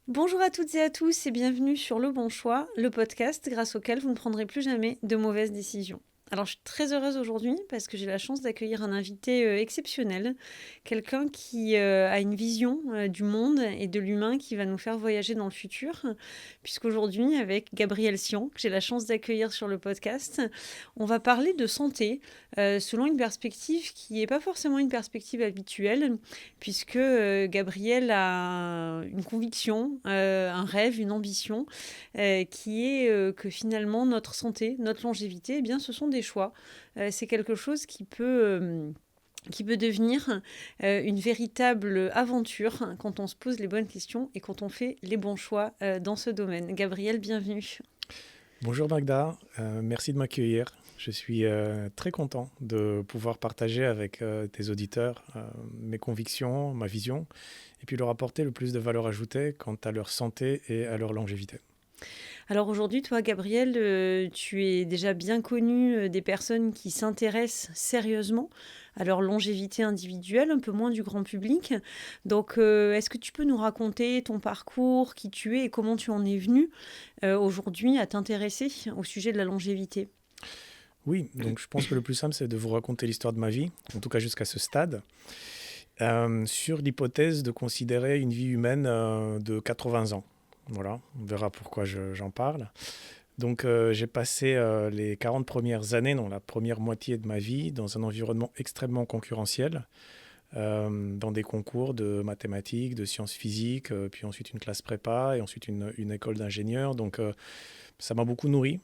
Bonjour à toutes et à tous et bienvenue sur Le Bon Choix, le podcast grâce auquel vous ne prendrez plus jamais de mauvaises décisions. Alors je suis très heureuse aujourd'hui parce que j'ai la chance d'accueillir un invité exceptionnel, quelqu'un qui a une vision du monde et de l'humain qui va nous faire voyager dans le futur, puisqu'aujourd'hui avec Gabriel Sian, que j'ai la chance d'accueillir sur le podcast, on va parler de santé selon une perspective qui n'est pas forcément une perspective habituelle, puisque Gabriel a une conviction, un rêve, une ambition, qui est que finalement notre santé, notre longévité, eh bien, ce sont des choix. C'est quelque chose qui peut devenir une véritable aventure quand on se pose les bonnes questions et quand on fait les bons choix dans ce domaine. Gabriel, bienvenue. Bonjour Magda, merci de m'accueillir. Je suis très content de pouvoir partager avec tes auditeurs mes convictions, ma vision, et puis leur apporter le plus de valeur ajoutée quant à leur santé et à leur longévité. Alors aujourd'hui, toi, Gabriel, tu es déjà bien connu des personnes qui s'intéressent sérieusement à leur longévité individuelle, un peu moins du grand public. Donc, est-ce que tu peux nous raconter ton parcours, qui tu es et comment tu en es venu aujourd'hui à t'intéresser au sujet de la longévité? Oui, donc je pense que le plus simple, c'est de vous raconter l'histoire de ma vie, en tout cas jusqu'à ce stade, sur l'hypothèse de considérer une vie humaine de 80 ans. Voilà, on verra pourquoi j'en parle. Donc j'ai passé les 40 premières années, donc la première moitié de ma vie, dans un environnement extrêmement concurrentiel, dans des concours de mathématiques, de sciences physiques, puis ensuite une classe prépa et ensuite une école d'ingénieur. Donc ça m'a beaucoup nourri,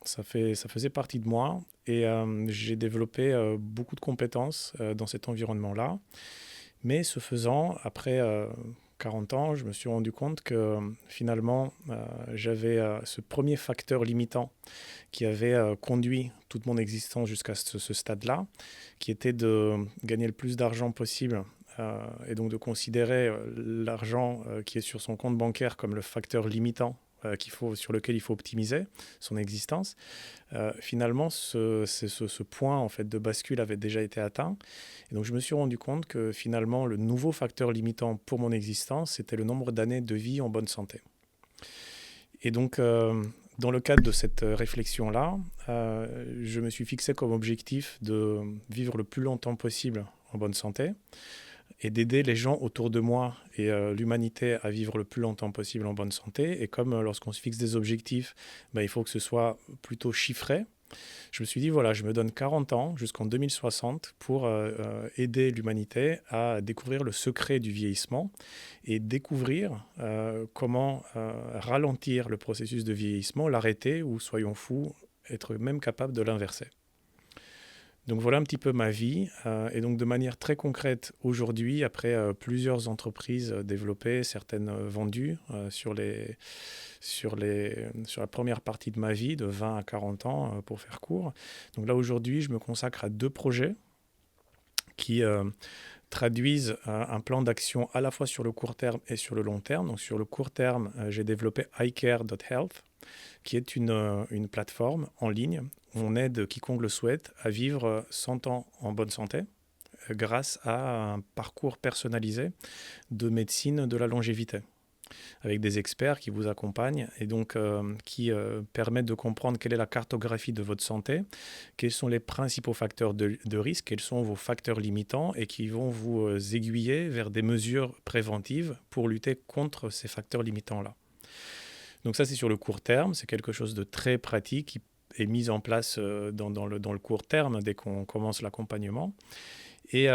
ça faisait partie de moi et j'ai développé beaucoup de compétences dans cet environnement-là. Mais ce faisant, après 40 ans, je me suis rendu compte que finalement, j'avais ce premier facteur limitant qui avait conduit toute mon existence jusqu'à ce stade-là, qui était de gagner le plus d'argent possible et donc de considérer l'argent qui est sur son compte bancaire comme le facteur limitant sur lequel il faut optimiser son existence. Finalement, ce point en fait, de bascule avait déjà été atteint. Et donc, je me suis rendu compte que finalement, le nouveau facteur limitant pour mon existence, c'était le nombre d'années de vie en bonne santé. Et donc, dans le cadre de cette réflexion-là, je me suis fixé comme objectif de vivre le plus longtemps possible en bonne santé et d'aider les gens autour de moi et l'humanité à vivre le plus longtemps possible en bonne santé. Et comme lorsqu'on se fixe des objectifs, ben, il faut que ce soit plutôt chiffré. Je me suis dit, voilà, je me donne 40 ans jusqu'en 2060 pour aider l'humanité à découvrir le secret du vieillissement et découvrir comment ralentir le processus de vieillissement, l'arrêter ou, soyons fous, être même capable de l'inverser. Donc voilà un petit peu ma vie. Et donc de manière très concrète, aujourd'hui, après plusieurs entreprises développées, certaines vendues sur la première partie de ma vie, de 20 à 40 ans, pour faire court. Donc là, aujourd'hui, je me consacre à deux projets qui traduisent un plan d'action à la fois sur le court terme et sur le long terme. Donc sur le court terme, j'ai développé iCare.health, qui est une plateforme en ligne où on aide quiconque le souhaite à vivre 100 ans en bonne santé grâce à un parcours personnalisé de médecine de la longévité, avec des experts qui vous accompagnent et donc qui permettent de comprendre quelle est la cartographie de votre santé, quels sont les principaux facteurs de risque, quels sont vos facteurs limitants et qui vont vous aiguiller vers des mesures préventives pour lutter contre ces facteurs limitants-là. Donc ça, c'est sur le court terme, c'est quelque chose de très pratique qui est mis en place dans le court terme dès qu'on commence l'accompagnement. Et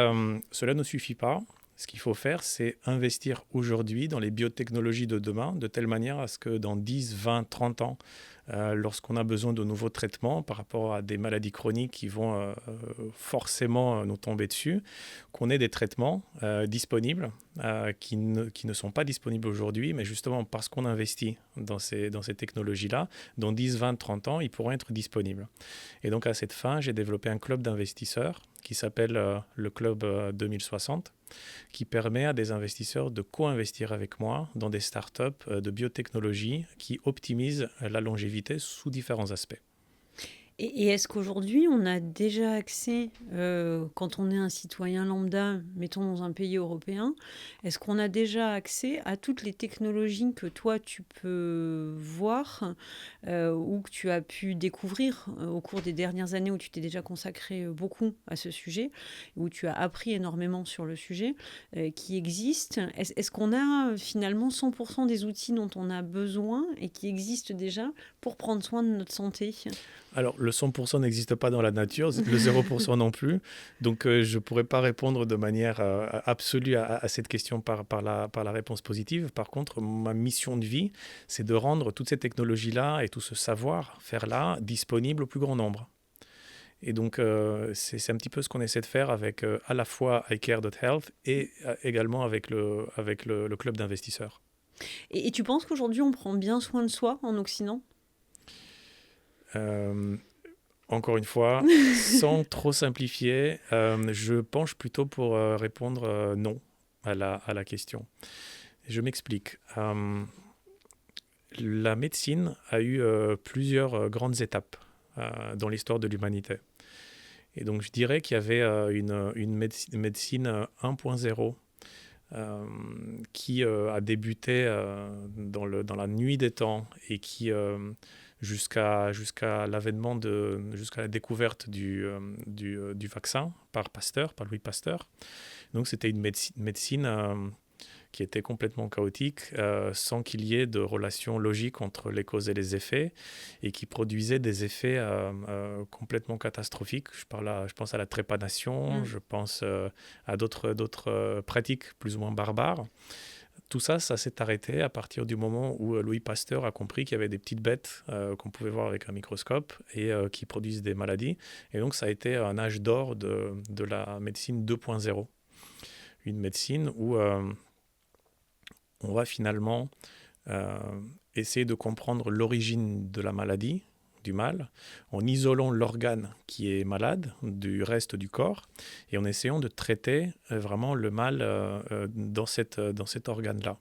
cela ne suffit pas. Ce qu'il faut faire, c'est investir aujourd'hui dans les biotechnologies de demain, de telle manière à ce que dans 10, 20, 30 ans, lorsqu'on a besoin de nouveaux traitements par rapport à des maladies chroniques qui vont forcément nous tomber dessus, qu'on ait des traitements disponibles qui ne sont pas disponibles aujourd'hui, mais justement parce qu'on investit dans ces technologies-là, dans 10, 20, 30 ans, ils pourront être disponibles. Et donc à cette fin, j'ai développé un club d'investisseurs qui s'appelle le Club 2060, qui permet à des investisseurs de co-investir avec moi dans des startups de biotechnologie qui optimisent la longévité sous différents aspects. Et est-ce qu'aujourd'hui, on a déjà accès, quand on est un citoyen lambda, mettons dans un pays européen, est-ce qu'on a déjà accès à toutes les technologies que toi, tu peux voir ou que tu as pu découvrir au cours des dernières années où tu t'es déjà consacré beaucoup à ce sujet, où tu as appris énormément sur le sujet, qui existent? Est-ce qu'on a finalement 100% des outils dont on a besoin et qui existent déjà pour prendre soin de notre santé? Alors, le 100% n'existe pas dans la nature, le 0% non plus. Donc, je ne pourrais pas répondre de manière absolue à cette question par la réponse positive. Par contre, ma mission de vie, c'est de rendre toutes ces technologies-là et tout ce savoir-faire-là disponible au plus grand nombre. Et donc, c'est un petit peu ce qu'on essaie de faire avec à la fois iCare.health et également avec le club d'investisseurs. Et tu penses qu'aujourd'hui, on prend bien soin de soi en Occident? Euh, Encore une fois, sans trop simplifier, je penche plutôt pour répondre non à la question. Je m'explique. La médecine a eu plusieurs grandes étapes dans l'histoire de l'humanité. Et donc je dirais qu'il y avait une médecine 1.0 qui a débuté dans la nuit des temps et qui, jusqu'à jusqu'à la découverte du vaccin par Pasteur, par Louis Pasteur. Donc c'était une médecine qui était complètement chaotique, sans qu'il y ait de relation logique entre les causes et les effets, et qui produisait des effets complètement catastrophiques. Je pense à la trépanation, je pense à d'autres pratiques plus ou moins barbares. Tout ça, ça s'est arrêté à partir du moment où Louis Pasteur a compris qu'il y avait des petites bêtes qu'on pouvait voir avec un microscope et qui produisent des maladies. Et donc, ça a été un âge d'or de la médecine 2.0. Une médecine où on va finalement euh, essayer de comprendre l'origine de la maladie, du mal, en isolant l'organe qui est malade du reste du corps et en essayant de traiter vraiment le mal dans cet organe-là.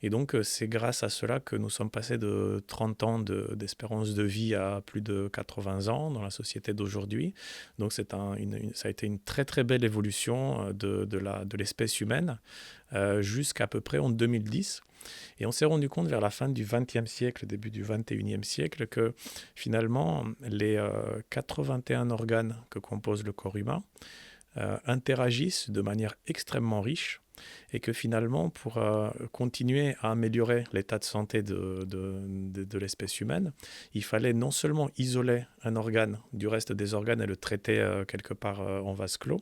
Et donc, c'est grâce à cela que nous sommes passés de 30 ans d'espérance de vie à plus de 80 ans dans la société d'aujourd'hui. Donc, ça a été une très, très belle évolution de l'espèce humaine jusqu'à peu près en 2010. Et on s'est rendu compte vers la fin du XXe siècle, début du XXIe siècle, que finalement, les 81 organes que compose le corps humain interagissent de manière extrêmement riche et que finalement, pour continuer à améliorer l'état de santé de l'espèce humaine, il fallait non seulement isoler un organe du reste des organes et le traiter quelque part en vase clos,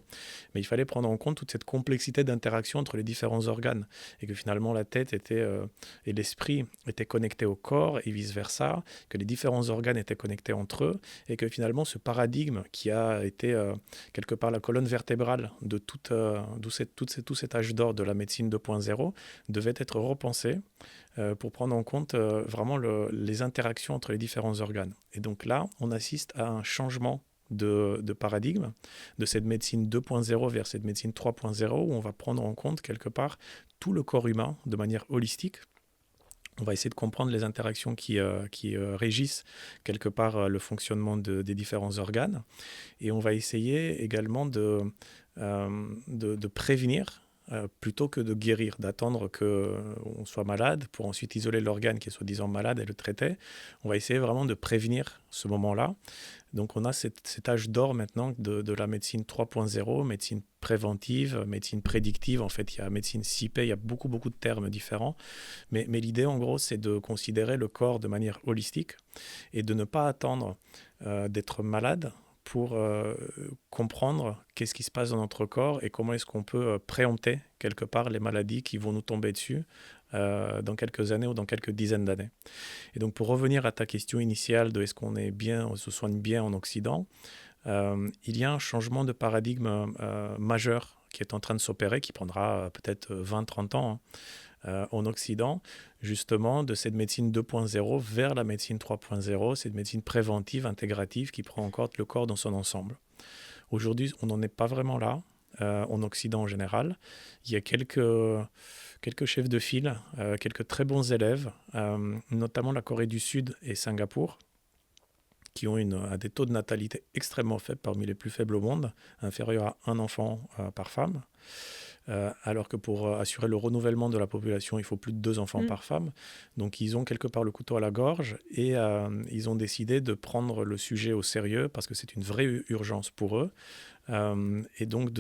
mais il fallait prendre en compte toute cette complexité d'interaction entre les différents organes et que finalement la tête et l'esprit étaient connectés au corps et vice-versa, que les différents organes étaient connectés entre eux et que finalement ce paradigme qui a été quelque part la colonne vertébrale de tout cet âge d'or de la médecine 2.0 devait être repensé pour prendre en compte vraiment les interactions entre les différents organes. Et donc là, on assiste à un changement de paradigme de cette médecine 2.0 vers cette médecine 3.0 où on va prendre en compte quelque part tout le corps humain de manière holistique. On va essayer de comprendre les interactions qui régissent quelque part le fonctionnement des différents organes. Et on va essayer également de prévenir plutôt que de guérir, d'attendre qu'on soit malade pour ensuite isoler l'organe qui est soi-disant malade et le traiter. On va essayer vraiment de prévenir ce moment-là. Donc on a cet âge d'or maintenant de la médecine 3.0, médecine préventive, médecine prédictive. En fait, il y a médecine CIP, il y a beaucoup de termes différents. Mais l'idée, en gros, c'est de considérer le corps de manière holistique et de ne pas attendre d'être malade pour comprendre qu'est-ce qui se passe dans notre corps et comment est-ce qu'on peut préempter quelque part les maladies qui vont nous tomber dessus dans quelques années ou dans quelques dizaines d'années. Et donc pour revenir à ta question initiale de est-ce qu'on est bien, on se soigne bien en Occident, il y a un changement de paradigme majeur qui est en train de s'opérer, qui prendra peut-être 20-30 ans en Occident, justement de cette médecine 2.0 vers la médecine 3.0, cette médecine préventive, intégrative, qui prend en compte le corps dans son ensemble. Aujourd'hui, on n'en est pas vraiment là, en Occident en général. Il y a quelques chefs de file, quelques très bons élèves, notamment la Corée du Sud et Singapour, qui ont des taux de natalité extrêmement faibles, parmi les plus faibles au monde, inférieurs à un enfant par femme. Alors que pour assurer le renouvellement de la population, il faut plus de 2 enfants par femme. Donc ils ont quelque part le couteau à la gorge et ils ont décidé de prendre le sujet au sérieux parce que c'est une vraie urgence pour eux. Et donc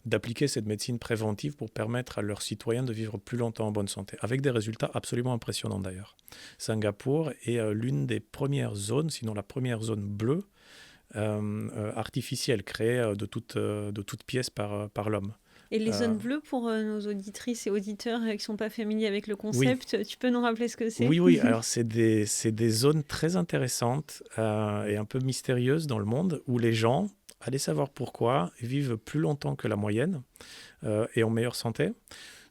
d'appliquer cette médecine préventive pour permettre à leurs citoyens de vivre plus longtemps en bonne santé, avec des résultats absolument impressionnants d'ailleurs. Singapour est l'une des premières zones, sinon la première zone bleue, artificielle, créée de toutes pièces par l'homme. Et les zones bleues, pour nos auditrices et auditeurs qui ne sont pas familiers avec le concept, Oui. Tu peux nous rappeler ce que c'est? Oui. Alors, c'est des zones très intéressantes et un peu mystérieuses dans le monde où les gens, allez savoir pourquoi, vivent plus longtemps que la moyenne et en meilleure santé.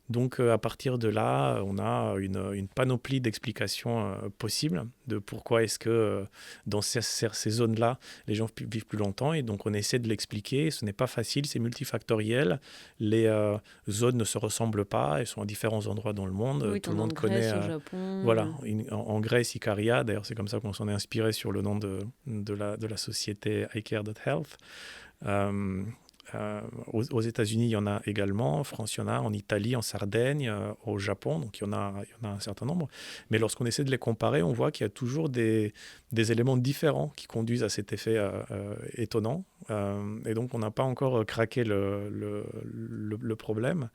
Donc, à partir de là, on a une panoplie d'explications possibles de pourquoi est-ce que dans ces zones-là, les gens vivent plus longtemps. Et donc, on essaie de l'expliquer. Ce n'est pas facile, c'est multifactoriel. Les zones ne se ressemblent pas. Elles sont à différents endroits dans le monde. Oui, tout le monde connaît. Grèce, au Japon. Voilà, en Grèce, Ikaria. D'ailleurs, c'est comme ça qu'on s'en est inspiré sur le nom de la société iCare.health. Aux États-Unis, il y en a également. En France, il y en a. En Italie, en Sardaigne, au Japon. Donc, il y en a un certain nombre. Mais lorsqu'on essaie de les comparer, on voit qu'il y a toujours des éléments différents qui conduisent à cet effet étonnant. Et donc, on n'a pas encore craqué le problème.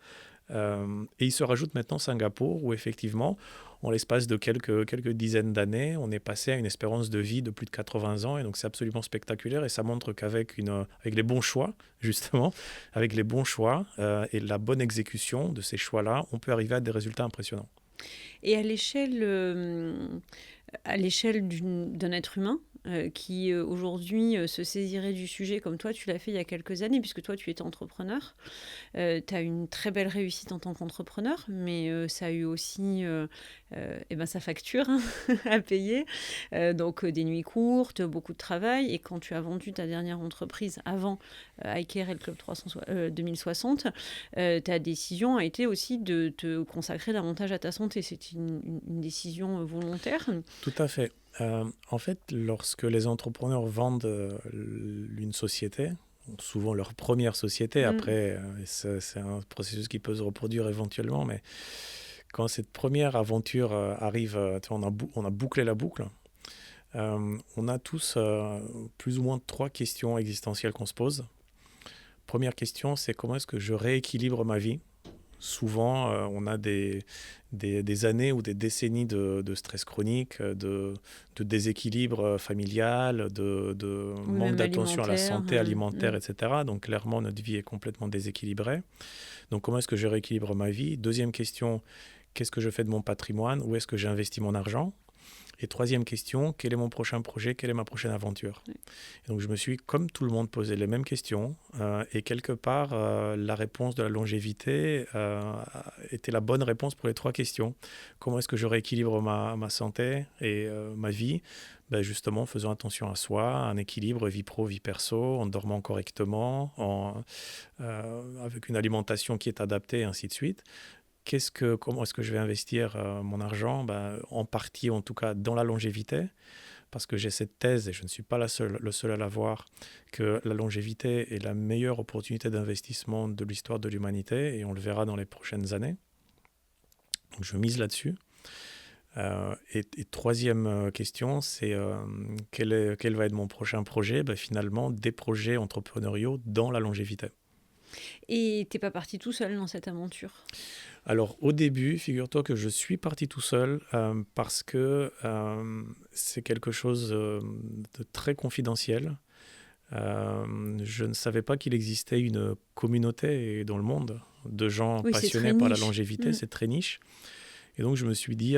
Et il se rajoute maintenant Singapour, où effectivement, en l'espace de quelques dizaines d'années, on est passé à une espérance de vie de plus de 80 ans. Et donc, c'est absolument spectaculaire. Et ça montre qu'avec avec les bons choix, justement, avec les bons choix et la bonne exécution de ces choix-là, on peut arriver à des résultats impressionnants. Et à l'échelle d'un être humain qui aujourd'hui se saisirait du sujet comme toi, tu l'as fait il y a quelques années, puisque toi, tu étais entrepreneur. Tu as une très belle réussite en tant qu'entrepreneur, mais ça a eu aussi sa facture à payer. Donc des nuits courtes, beaucoup de travail. Et quand tu as vendu ta dernière entreprise avant iCare et le Club 2060, ta décision a été aussi de te consacrer davantage à ta santé. C'est une décision volontaire. Tout à fait. En fait, lorsque les entrepreneurs vendent une société, souvent leur première société, après, c'est un processus qui peut se reproduire éventuellement, mais quand cette première aventure arrive, on a bouclé la boucle. On a tous plus ou moins 3 questions existentielles qu'on se pose. Première question, c'est comment est-ce que je rééquilibre ma vie ? Souvent, on a des années ou des décennies de stress chronique, de déséquilibre familial, de manque d'attention à la santé alimentaire, etc. Donc, clairement, notre vie est complètement déséquilibrée. Donc, comment est-ce que je rééquilibre ma vie ? Deuxième question, qu'est-ce que je fais de mon patrimoine ? Où est-ce que j'investis mon argent ? Et troisième question, quel est mon prochain projet ? Quelle est ma prochaine aventure ? Et donc, je me suis, comme tout le monde, posé les mêmes questions. Et quelque part, la réponse de la longévité était la bonne réponse pour les 3 questions. Comment est-ce que je rééquilibre ma santé et ma vie ? Justement, en faisant attention à soi, un équilibre vie pro, vie perso, en dormant correctement, avec une alimentation qui est adaptée, et ainsi de suite. Comment est-ce que je vais investir mon argent ? En partie, en tout cas, dans la longévité, parce que j'ai cette thèse, et je ne suis pas le seul à l'avoir, que la longévité est la meilleure opportunité d'investissement de l'histoire de l'humanité, et on le verra dans les prochaines années. Donc, je mise là-dessus. Et troisième question, c'est quel va être mon prochain projet ? Finalement, des projets entrepreneuriaux dans la longévité. Et tu n'es pas parti tout seul dans cette aventure ? Alors, au début, figure-toi que je suis parti tout seul parce que c'est quelque chose de très confidentiel. Je ne savais pas qu'il existait une communauté dans le monde de gens passionnés par la longévité. C'est très niche. Et donc, je me suis dit,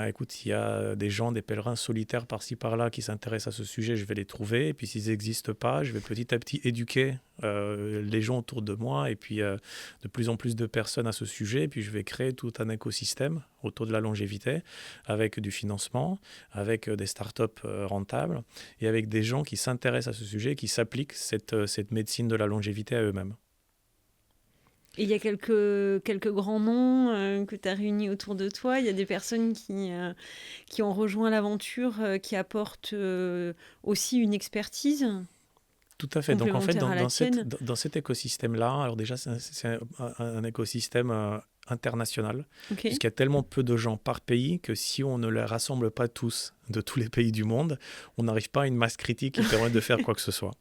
écoute, il y a des gens, des pèlerins solitaires par-ci, par-là qui s'intéressent à ce sujet, je vais les trouver. Et puis, s'ils n'existent pas, je vais petit à petit éduquer les gens autour de moi et puis de plus en plus de personnes à ce sujet. Et puis, je vais créer tout un écosystème autour de la longévité avec du financement, avec des startups rentables et avec des gens qui s'intéressent à ce sujet, qui s'appliquent cette médecine de la longévité à eux-mêmes. Et il y a quelques grands noms que tu as réunis autour de toi. Il y a des personnes qui ont rejoint l'aventure, qui apportent aussi une expertise Tout à fait. Donc en fait, complémentaire à la tienne. dans cet écosystème-là, alors déjà, c'est un écosystème international, Ok. puisqu'il y a tellement peu de gens par pays que si on ne les rassemble pas tous de tous les pays du monde, on n'arrive pas à une masse critique qui permet de faire quoi que ce soit.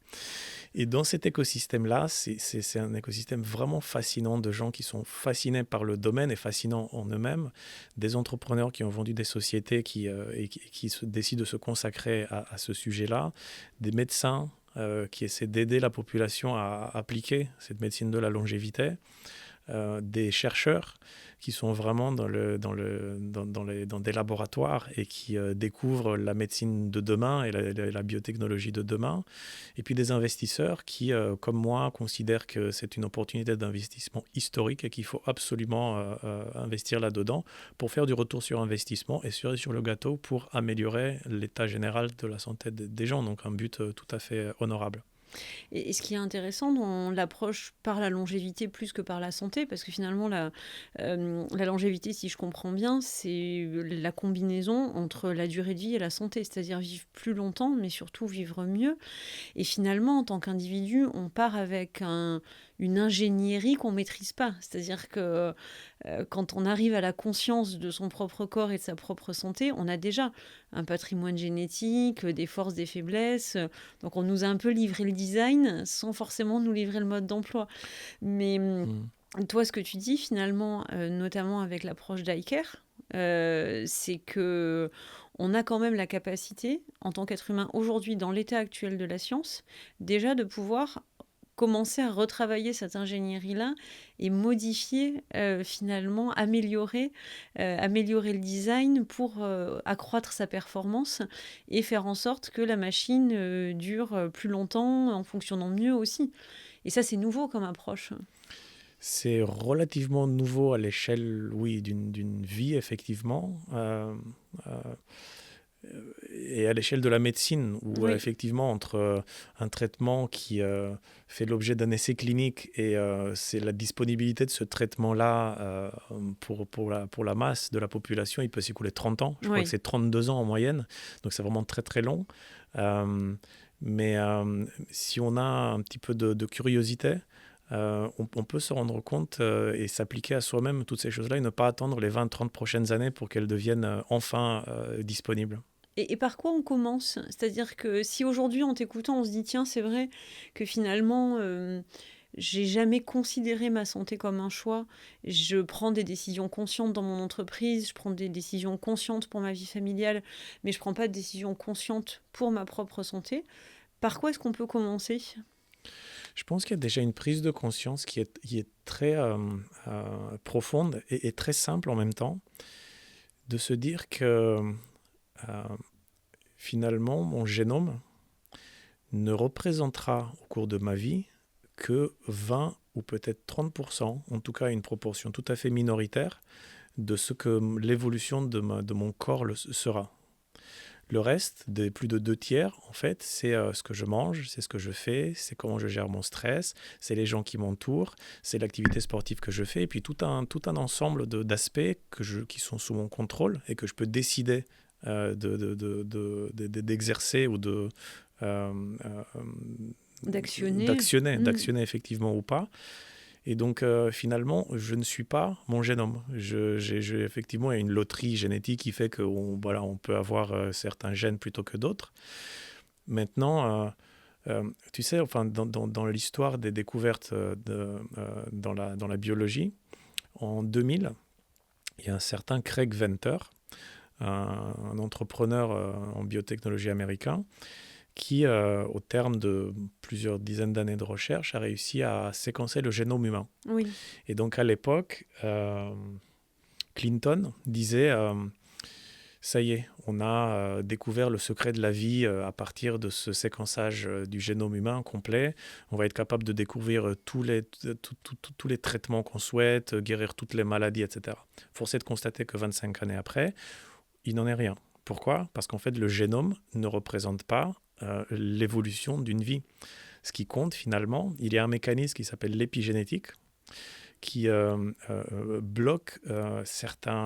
Et dans cet écosystème-là, c'est un écosystème vraiment fascinant de gens qui sont fascinés par le domaine et fascinants en eux-mêmes, des entrepreneurs qui ont vendu des sociétés qui décident de se consacrer à ce sujet-là, des médecins qui essaient d'aider la population à appliquer cette médecine de la longévité, des chercheurs qui sont vraiment dans des laboratoires et qui découvrent la médecine de demain et la biotechnologie de demain. Et puis des investisseurs qui, comme moi, considèrent que c'est une opportunité d'investissement historique et qu'il faut absolument investir là-dedans pour faire du retour sur investissement et sur le gâteau pour améliorer l'état général de la santé des gens. Donc un but tout à fait honorable. Et ce qui est intéressant dans l'approche par la longévité plus que par la santé, parce que finalement la longévité, si je comprends bien, c'est la combinaison entre la durée de vie et la santé, c'est-à-dire vivre plus longtemps, mais surtout vivre mieux. Et finalement, en tant qu'individu, on part avec une ingénierie qu'on ne maîtrise pas. C'est-à-dire que quand on arrive à la conscience de son propre corps et de sa propre santé, on a déjà un patrimoine génétique, des forces, des faiblesses. Donc on nous a un peu livré le design sans forcément nous livrer le mode d'emploi. Mais toi, ce que tu dis finalement, notamment avec l'approche d'iCare, c'est que on a quand même la capacité, en tant qu'être humain aujourd'hui, dans l'état actuel de la science, déjà de pouvoir commencer à retravailler cette ingénierie-là et modifier, finalement, améliorer le design pour accroître sa performance et faire en sorte que la machine dure plus longtemps en fonctionnant mieux aussi. Et ça, c'est nouveau comme approche. C'est relativement nouveau à l'échelle, oui, d'une vie, effectivement. Et à l'échelle de la médecine, où Oui. effectivement, entre un traitement qui fait l'objet d'un essai clinique et c'est la disponibilité de ce traitement-là pour la masse de la population, il peut s'écouler 30 ans. Je crois que c'est 32 ans en moyenne, donc c'est vraiment très très long. Mais si on a un petit peu de curiosité, on peut se rendre compte et s'appliquer à soi-même toutes ces choses-là et ne pas attendre les 20-30 prochaines années pour qu'elles deviennent enfin disponibles. Et par quoi on commence? C'est-à-dire que si aujourd'hui, en t'écoutant, on se dit, tiens, c'est vrai que finalement, j'ai jamais considéré ma santé comme un choix. Je prends des décisions conscientes dans mon entreprise, je prends des décisions conscientes pour ma vie familiale, mais je prends pas de décisions conscientes pour ma propre santé. Par quoi est-ce qu'on peut commencer? Je pense qu'il y a déjà une prise de conscience qui est très profonde et très simple en même temps, de se dire que finalement, mon génome ne représentera au cours de ma vie que 20 ou peut-être 30%, en tout cas une proportion tout à fait minoritaire, de ce que l'évolution de mon corps sera. Le reste, plus de 2 tiers, en fait, c'est ce que je mange, c'est ce que je fais, c'est comment je gère mon stress, c'est les gens qui m'entourent, c'est l'activité sportive que je fais, et puis tout un ensemble d'aspects qui sont sous mon contrôle et que je peux décider d'exercer ou d'actionner effectivement ou pas. Et donc, finalement, je ne suis pas mon génome. Effectivement, il y a une loterie génétique qui fait qu'on on peut avoir certains gènes plutôt que d'autres. Maintenant, tu sais, enfin, dans l'histoire des découvertes dans la biologie, en 2000, il y a un certain Craig Venter, un entrepreneur en biotechnologie américain, qui, au terme de plusieurs dizaines d'années de recherche, a réussi à séquencer le génome humain. Oui. Et donc, à l'époque, Clinton disait ça y est, on a découvert le secret de la vie à partir de ce séquençage du génome humain complet. On va être capable de découvrir tous les traitements qu'on souhaite, guérir toutes les maladies, etc. Force est de constater que 25 années après, il n'en est rien. Pourquoi ? Parce qu'en fait, le génome ne représente pas l'évolution d'une vie. Ce qui compte finalement, il y a un mécanisme qui s'appelle l'épigénétique, qui bloque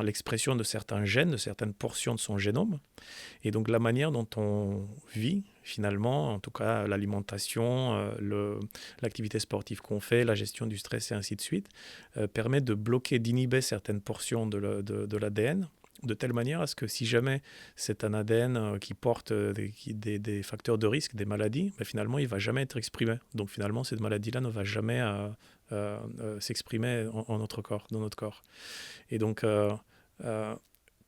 l'expression de certains gènes, de certaines portions de son génome. Et donc la manière dont on vit, finalement, en tout cas l'alimentation, l'activité sportive qu'on fait, la gestion du stress et ainsi de suite, permet de bloquer, d'inhiber certaines portions de l'ADN, de telle manière à ce que si jamais c'est un ADN qui porte des facteurs de risque, des maladies, ben finalement, il ne va jamais être exprimé. Donc finalement, cette maladie-là ne va jamais s'exprimer dans notre corps. Et donc,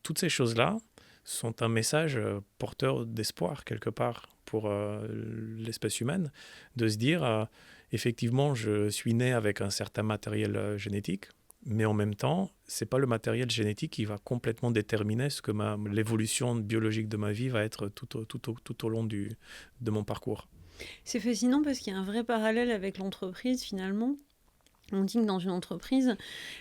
toutes ces choses-là sont un message porteur d'espoir, quelque part, pour l'espèce humaine, de se dire, effectivement, je suis né avec un certain matériel génétique, mais en même temps, ce n'est pas le matériel génétique qui va complètement déterminer ce que l'évolution biologique de ma vie va être tout au long de mon parcours. C'est fascinant parce qu'il y a un vrai parallèle avec l'entreprise finalement. On dit que dans une entreprise,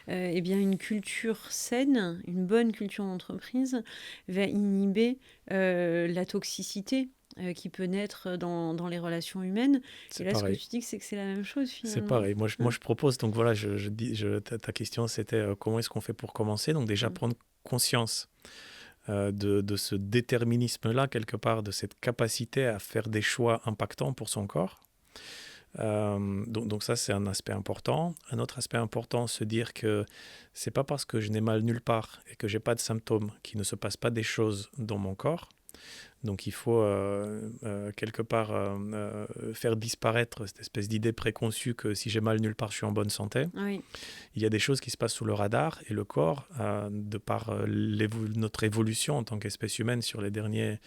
eh bien une culture saine, une bonne culture d'entreprise va inhiber la toxicité qui peut naître dans les relations humaines. C'est Et là, pareil. ce que tu dis, c'est que c'est la même chose finalement. C'est pareil. Moi, je propose, donc voilà, ta question, c'était comment est-ce qu'on fait pour commencer? Donc déjà, prendre conscience de ce déterminisme-là, quelque part, de cette capacité à faire des choix impactants pour son corps. Donc ça, c'est un aspect important. Un autre aspect important, se dire que c'est pas parce que je n'ai mal nulle part et que j'ai pas de symptômes qu'il ne se passe pas des choses dans mon corps. Donc il faut quelque part faire disparaître cette espèce d'idée préconçue que si j'ai mal nulle part, je suis en bonne santé. Oui. Il y a des choses qui se passent sous le radar et le corps, de par notre évolution en tant qu'espèce humaine sur les dernières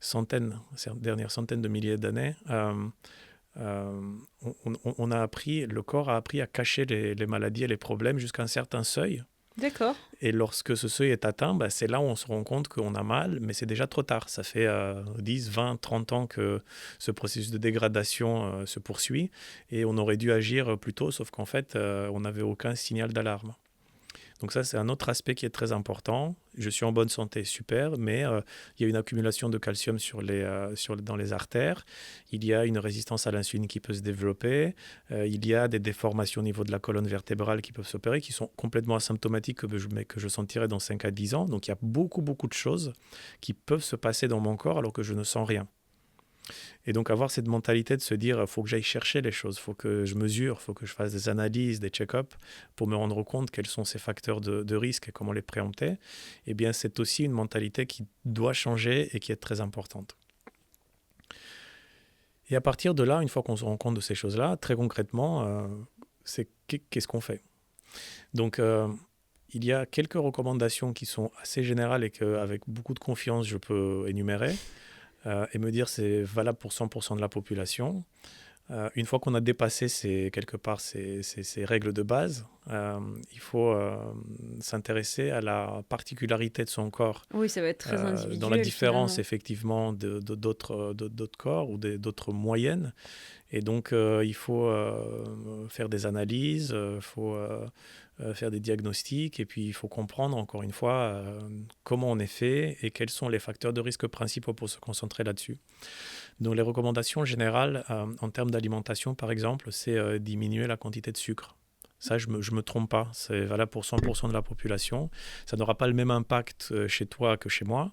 centaines de milliers d'années, le corps a appris à cacher les maladies et les problèmes jusqu'à un certain seuil. D'accord. Et lorsque ce seuil est atteint, c'est là où on se rend compte qu'on a mal, mais c'est déjà trop tard. Ça fait 10, 20, 30 ans que ce processus de dégradation se poursuit et on aurait dû agir plus tôt, sauf qu'en fait, on n'avait aucun signal d'alarme. Donc ça, c'est un autre aspect qui est très important. Je suis en bonne santé, super, mais il y a une accumulation de calcium dans les artères. Il y a une résistance à l'insuline qui peut se développer. Il y a des déformations au niveau de la colonne vertébrale qui peuvent s'opérer, qui sont complètement asymptomatiques, mais que je sentirai dans 5 à 10 ans. Donc il y a beaucoup de choses qui peuvent se passer dans mon corps alors que je ne sens rien. Et donc avoir cette mentalité de se dire, il faut que j'aille chercher les choses, il faut que je mesure, il faut que je fasse des analyses, des check-ups pour me rendre compte quels sont ces facteurs de risque et comment les préempter, eh bien c'est aussi une mentalité qui doit changer et qui est très importante. Et à partir de là, une fois qu'on se rend compte de ces choses-là, très concrètement, qu'est-ce qu'on fait? Donc il y a quelques recommandations qui sont assez générales et qu'avec beaucoup de confiance, je peux énumérer. Et me dire c'est valable pour 100% de la population. Une fois qu'on a dépassé ces règles de base, il faut s'intéresser à la particularité de son corps. Oui, ça va être très individuel. Dans la différence, finalement. effectivement, d'autres corps ou d'autres moyennes. Et donc, il faut faire des analyses, il faut faire des diagnostics, et puis il faut comprendre, encore une fois, comment on est fait et quels sont les facteurs de risque principaux pour se concentrer là-dessus. Donc, les recommandations générales en termes d'alimentation, par exemple, c'est diminuer la quantité de sucre. Ça, je me trompe pas. C'est valable pour 100% de la population. Ça n'aura pas le même impact chez toi que chez moi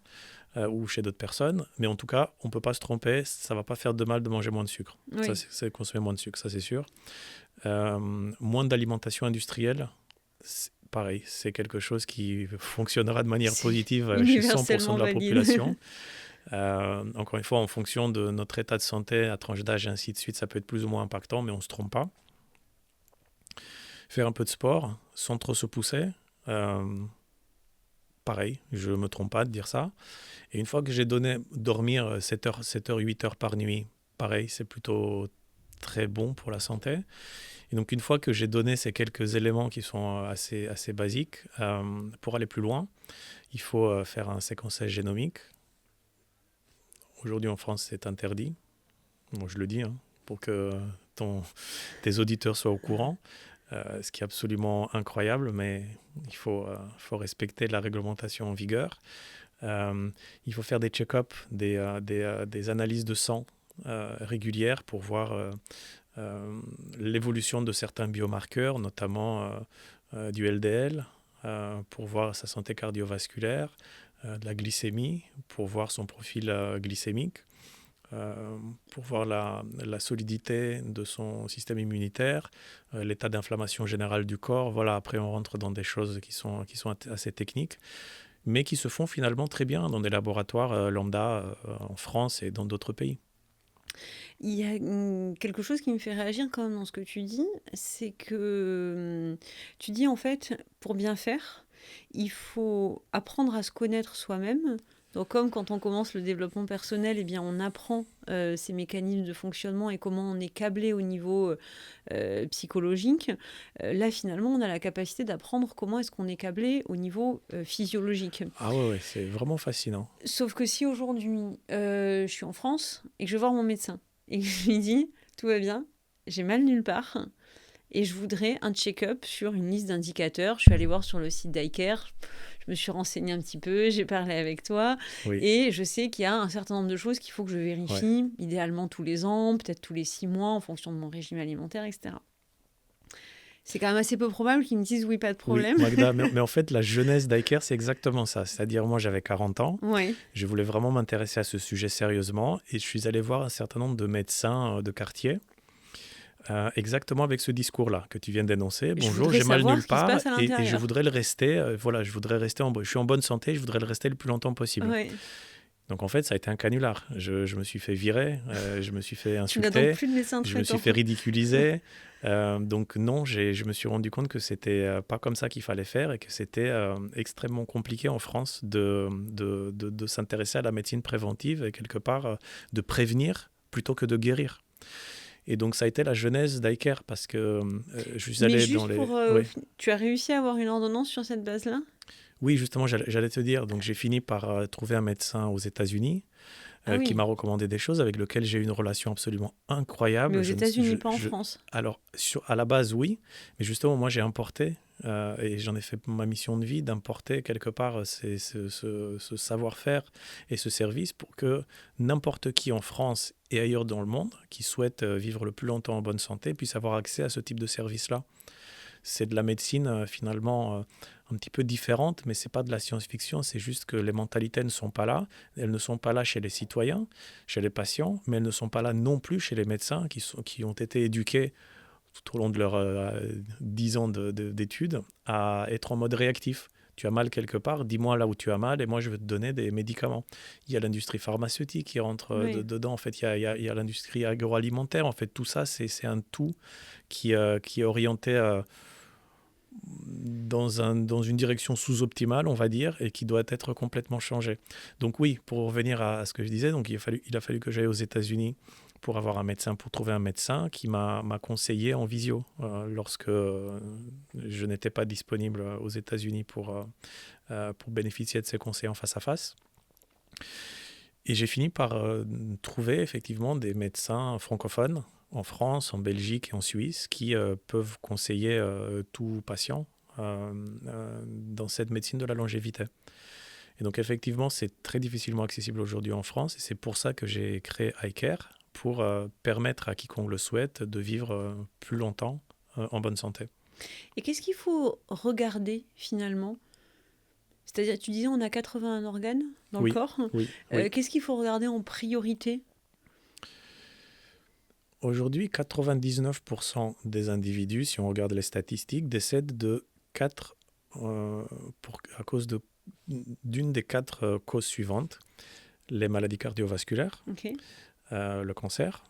ou chez d'autres personnes. Mais en tout cas, on ne peut pas se tromper. Ça ne va pas faire de mal de manger moins de sucre. Oui. Ça, c'est consommer moins de sucre, ça c'est sûr. Moins d'alimentation industrielle. Pareil, c'est quelque chose qui fonctionnera de manière positive chez 100% de la population. Encore une fois, en fonction de notre état de santé, à tranche d'âge et ainsi de suite, ça peut être plus ou moins impactant, mais on ne se trompe pas. Faire un peu de sport sans trop se pousser. Pareil, je ne me trompe pas de dire ça. Et une fois que j'ai donné dormir 7 heures, 8 heures par nuit, pareil, c'est plutôt très bon pour la santé. Et donc une fois que j'ai donné ces quelques éléments qui sont assez basiques, pour aller plus loin, il faut faire un séquençage génomique. Aujourd'hui en France, c'est interdit. Bon, je le dis, pour que tes auditeurs soient au courant. Ce qui est absolument incroyable, mais il faut respecter la réglementation en vigueur. Il faut faire des check-ups, des analyses de sang régulières pour voir l'évolution de certains biomarqueurs, notamment du LDL, pour voir sa santé cardiovasculaire, de la glycémie, pour voir son profil glycémique, pour voir la solidité de son système immunitaire, l'état d'inflammation générale du corps. Voilà, après on rentre dans des choses qui sont assez techniques, mais qui se font finalement très bien dans des laboratoires lambda en France et dans d'autres pays. Il y a quelque chose qui me fait réagir quand même dans ce que tu dis, c'est que tu dis en fait, pour bien faire, il faut apprendre à se connaître soi-même. Donc comme quand on commence le développement personnel, eh bien on apprend ces mécanismes de fonctionnement et comment on est câblé au niveau psychologique. Là finalement, on a la capacité d'apprendre comment est-ce qu'on est câblé au niveau physiologique. Ah ouais, c'est vraiment fascinant. Sauf que si aujourd'hui, je suis en France et que je vais voir mon médecin et que je lui dis « tout va bien, j'ai mal nulle part et je voudrais un check-up sur une liste d'indicateurs », je suis allée voir sur le site d'iCare, je me suis renseignée un petit peu, j'ai parlé avec toi Oui. et je sais qu'il y a un certain nombre de choses qu'il faut que je vérifie, idéalement tous les ans, peut-être tous les 6 mois en fonction de mon régime alimentaire, etc. C'est quand même assez peu probable qu'ils me disent oui, pas de problème. Oui, Magda, mais en fait, la jeunesse d'iCare, c'est exactement ça. C'est-à-dire, moi, j'avais 40 ans. Ouais. Je voulais vraiment m'intéresser à ce sujet sérieusement et je suis allé voir un certain nombre de médecins de quartier, exactement avec ce discours-là que tu viens d'énoncer. Bonjour, j'ai mal nulle part et je voudrais le rester. Voilà, je voudrais rester je suis en bonne santé, je voudrais le rester le plus longtemps possible. Ouais. Donc en fait, ça a été un canular. Je me suis fait virer, je me suis fait insulter, tu n'as donc plus de médecin je me suis fait ridiculiser. Donc non, je me suis rendu compte que c'était pas comme ça qu'il fallait faire et que c'était extrêmement compliqué en France de s'intéresser à la médecine préventive et quelque part de prévenir plutôt que de guérir. Et donc ça a été la genèse d'iCare parce que je suis allé dans les... Tu as réussi à avoir une ordonnance sur cette base-là ? Oui, justement, j'allais te dire. Donc, j'ai fini par trouver un médecin aux États-Unis qui m'a recommandé des choses avec lesquelles j'ai eu une relation absolument incroyable. Mais aux États-Unis, pas en France. Alors, à la base, oui. Mais justement, moi, j'ai importé, et j'en ai fait ma mission de vie, d'importer quelque part ce savoir-faire et ce service pour que n'importe qui en France et ailleurs dans le monde qui souhaite vivre le plus longtemps en bonne santé puisse avoir accès à ce type de service-là. C'est de la médecine finalement un petit peu différente, mais ce n'est pas de la science-fiction, c'est juste que les mentalités ne sont pas là. Elles ne sont pas là chez les citoyens, chez les patients, mais elles ne sont pas là non plus chez les médecins qui ont été éduqués tout au long de leurs 10 ans d'études à être en mode réactif. Tu as mal quelque part, dis-moi là où tu as mal et moi je vais te donner des médicaments. Il y a l'industrie pharmaceutique qui rentre dedans, en fait, il y a l'industrie agroalimentaire, en fait, tout ça c'est un tout qui est orienté dans une direction sous-optimale, on va dire, et qui doit être complètement changée. Donc oui, pour revenir à ce que je disais, donc il a fallu que j'aille aux États-Unis pour avoir un médecin, pour trouver un médecin qui m'a conseillé en visio lorsque je n'étais pas disponible aux États-Unis pour bénéficier de ses conseils en face à face. Et j'ai fini par trouver effectivement des médecins francophones en France, en Belgique et en Suisse qui peuvent conseiller tout patient dans cette médecine de la longévité. Et donc effectivement, c'est très difficilement accessible aujourd'hui en France et c'est pour ça que j'ai créé iCare pour permettre à quiconque le souhaite de vivre plus longtemps en bonne santé. Et qu'est-ce qu'il faut regarder finalement ? C'est-à-dire, tu disais on a 81 organes dans le corps. Oui. Qu'est-ce qu'il faut regarder en priorité ? Aujourd'hui, 99% des individus, si on regarde les statistiques, décèdent à cause d'une des 4 causes suivantes. Les maladies cardiovasculaires, le cancer,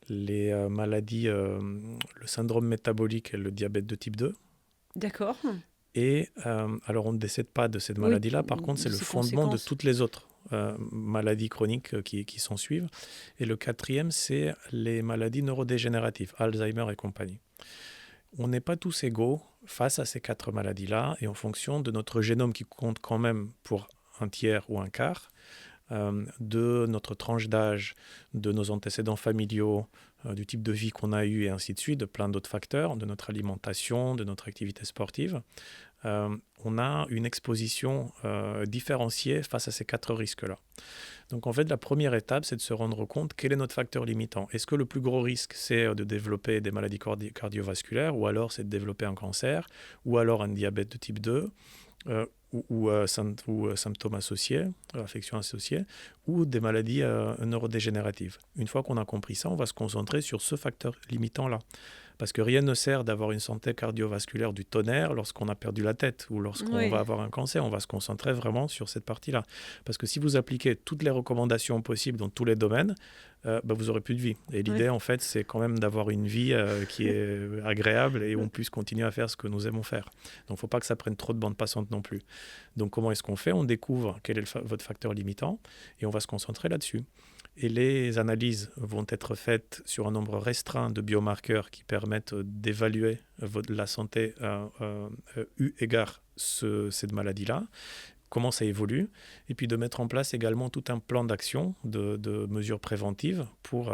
les maladies, le syndrome métabolique et le diabète de type 2. D'accord. Et alors, on ne décède pas de cette maladie-là. Par contre, c'est le fondement de toutes les autres maladies chroniques qui s'en suivent. Et le 4e, c'est les maladies neurodégénératives, Alzheimer et compagnie. On n'est pas tous égaux face à ces 4 maladies-là. Et en fonction de notre génome qui compte quand même pour un tiers ou un quart, de notre tranche d'âge, de nos antécédents familiaux, du type de vie qu'on a eu et ainsi de suite, de plein d'autres facteurs, de notre alimentation, de notre activité sportive, on a une exposition différenciée face à ces 4 risques-là. Donc en fait, la première étape, c'est de se rendre compte quel est notre facteur limitant. Est-ce que le plus gros risque, c'est de développer des maladies cardiovasculaires, ou alors c'est de développer un cancer, ou alors un diabète de type 2, ou symptômes associés, affections associées, ou des maladies neurodégénératives. Une fois qu'on a compris ça, on va se concentrer sur ce facteur limitant-là. Parce que rien ne sert d'avoir une santé cardiovasculaire du tonnerre lorsqu'on a perdu la tête ou lorsqu'on va avoir un cancer. On va se concentrer vraiment sur cette partie-là. Parce que si vous appliquez toutes les recommandations possibles dans tous les domaines, vous n'aurez plus de vie. Et l'idée, en fait, c'est quand même d'avoir une vie qui est agréable et où on puisse continuer à faire ce que nous aimons faire. Donc, il ne faut pas que ça prenne trop de bande passante non plus. Donc, comment est-ce qu'on fait? On découvre quel est votre facteur limitant et on va se concentrer là-dessus. Et les analyses vont être faites sur un nombre restreint de biomarqueurs qui permettent d'évaluer la santé eu égard cette maladie-là, comment ça évolue, et puis de mettre en place également tout un plan d'action, de mesures préventives pour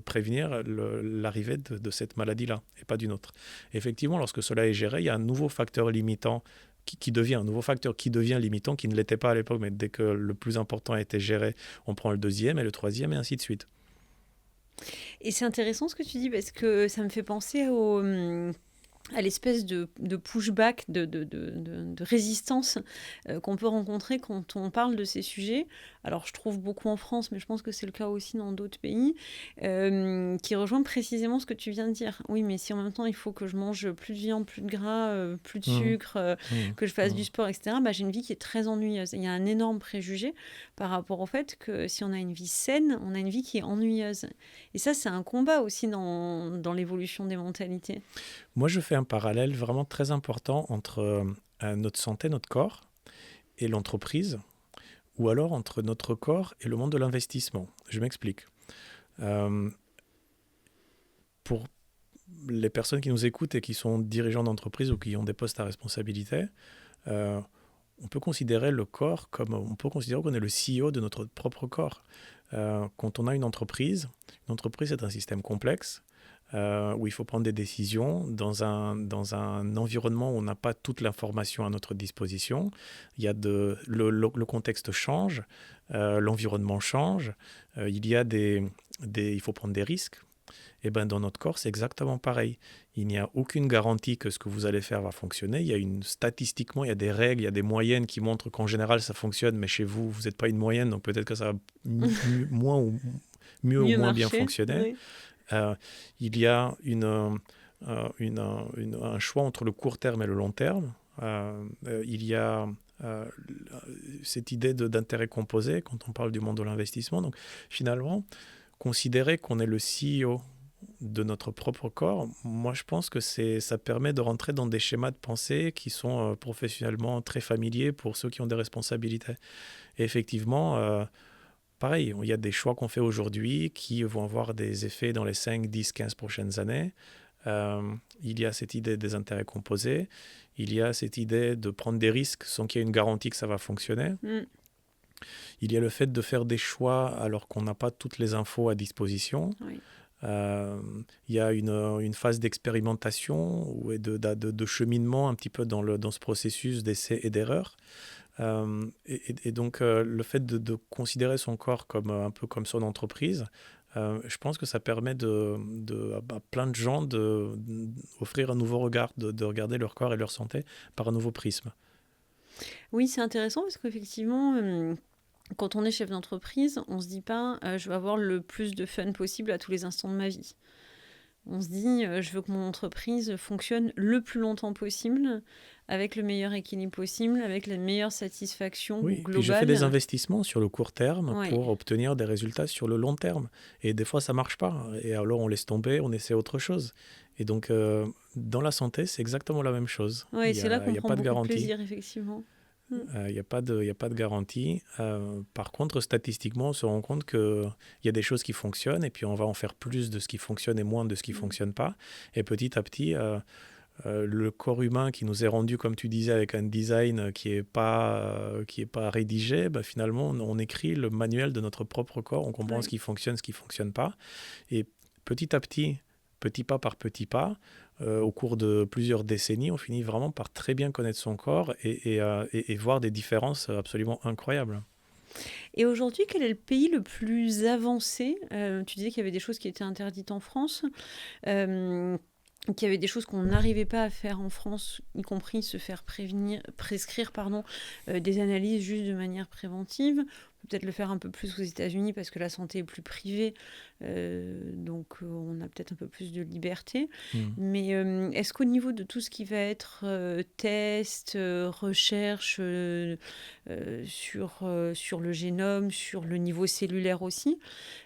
prévenir l'arrivée de cette maladie-là, et pas d'une autre. Effectivement, lorsque cela est géré, il y a un nouveau facteur limitant qui devient un nouveau facteur, qui devient limitant, qui ne l'était pas à l'époque, mais dès que le plus important a été géré, on prend le deuxième et le troisième, et ainsi de suite. Et c'est intéressant ce que tu dis, parce que ça me fait penser à l'espèce de pushback, de résistance qu'on peut rencontrer quand on parle de ces sujets. Alors, je trouve beaucoup en France, mais je pense que c'est le cas aussi dans d'autres pays, qui rejoint précisément ce que tu viens de dire. Oui, mais si en même temps, il faut que je mange plus de viande, plus de gras, plus de sucre, que je fasse du sport, etc., j'ai une vie qui est très ennuyeuse. Il y a un énorme préjugé par rapport au fait que si on a une vie saine, on a une vie qui est ennuyeuse. Et ça, c'est un combat aussi dans l'évolution des mentalités. Moi, je fais un parallèle vraiment très important entre notre santé, notre corps, et l'entreprise, ou alors entre notre corps et le monde de l'investissement. Je m'explique. Pour les personnes qui nous écoutent et qui sont dirigeants d'entreprise ou qui ont des postes à responsabilité, on peut considérer le corps comme... On peut considérer qu'on est le CEO de notre propre corps. Quand on a une entreprise est un système complexe, où il faut prendre des décisions dans un environnement où on n'a pas toute l'information à notre disposition. Il y a le contexte change, l'environnement change, il faut prendre des risques. Et dans notre corps, c'est exactement pareil. Il n'y a aucune garantie que ce que vous allez faire va fonctionner. Statistiquement, il y a des règles, il y a des moyennes qui montrent qu'en général, ça fonctionne, mais chez vous, vous n'êtes pas une moyenne, donc peut-être que ça va mieux ou moins bien fonctionner. Oui. Il y a un choix entre le court terme et le long terme. Il y a cette idée d'intérêt composé quand on parle du monde de l'investissement. Donc finalement, considérer qu'on est le CEO de notre propre corps, moi je pense que ça permet de rentrer dans des schémas de pensée qui sont professionnellement très familiers pour ceux qui ont des responsabilités. Et effectivement, pareil, il y a des choix qu'on fait aujourd'hui qui vont avoir des effets dans les 5, 10, 15 prochaines années. Il y a cette idée des intérêts composés. Il y a cette idée de prendre des risques sans qu'il y ait une garantie que ça va fonctionner. Il y a le fait de faire des choix alors qu'on n'a pas toutes les infos à disposition. Oui. Il y a une phase d'expérimentation et de cheminement un petit peu dans ce processus d'essai et d'erreur. Et donc, le fait de considérer son corps un peu comme son entreprise, je pense que ça permet à plein de gens d'offrir un nouveau regard, de regarder leur corps et leur santé par un nouveau prisme. Oui, c'est intéressant parce qu'effectivement, quand on est chef d'entreprise, on ne se dit pas je vais avoir le plus de fun possible à tous les instants de ma vie. On se dit je veux que mon entreprise fonctionne le plus longtemps possible, avec le meilleur équilibre possible, avec la meilleure satisfaction globale. Puis je fais des investissements sur le court terme pour obtenir des résultats sur le long terme. Et des fois, ça ne marche pas. Et alors, on laisse tomber, on essaie autre chose. Et donc, dans la santé, c'est exactement la même chose. Oui, c'est là qu'on prend beaucoup de plaisir, effectivement. Il n'y a pas de garantie. Par contre, statistiquement, on se rend compte qu'il y a des choses qui fonctionnent et puis on va en faire plus de ce qui fonctionne et moins de ce qui ne fonctionne pas. Et petit à petit, le corps humain qui nous est rendu, comme tu disais, avec un design qui n'est pas rédigé, finalement, on écrit le manuel de notre propre corps, on comprend ce qui fonctionne, ce qui ne fonctionne pas. Et petit à petit, petit pas par petit pas, au cours de plusieurs décennies, on finit vraiment par très bien connaître son corps et voir des différences absolument incroyables. Et aujourd'hui, quel est le pays le plus avancé? Tu disais qu'il y avait des choses qui étaient interdites en France, euh, qu'il y avait des choses qu'on n'arrivait pas à faire en France, y compris se faire prescrire des analyses juste de manière préventive. On peut peut-être le faire un peu plus aux États-Unis parce que la santé est plus privée, donc on a peut-être un peu plus de liberté. Mm. Mais est-ce qu'au niveau de tout ce qui va être test, recherche sur le génome, sur le niveau cellulaire aussi,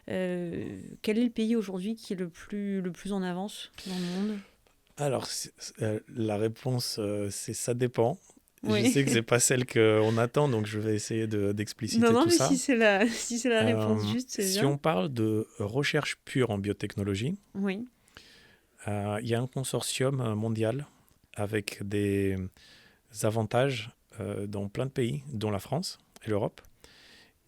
quel est le pays aujourd'hui qui est le plus en avance dans le monde? Alors, la réponse, c'est ça dépend. Je Oui. sais que c'est pas celle qu'on attend, donc je vais essayer Non, d'expliciter non, tout mais ça. si c'est la réponse juste, c'est Si bien. on parle de recherche pure en biotechnologie, Oui. il y a un consortium mondial avec des avantages dans plein de pays, dont la France et l'Europe.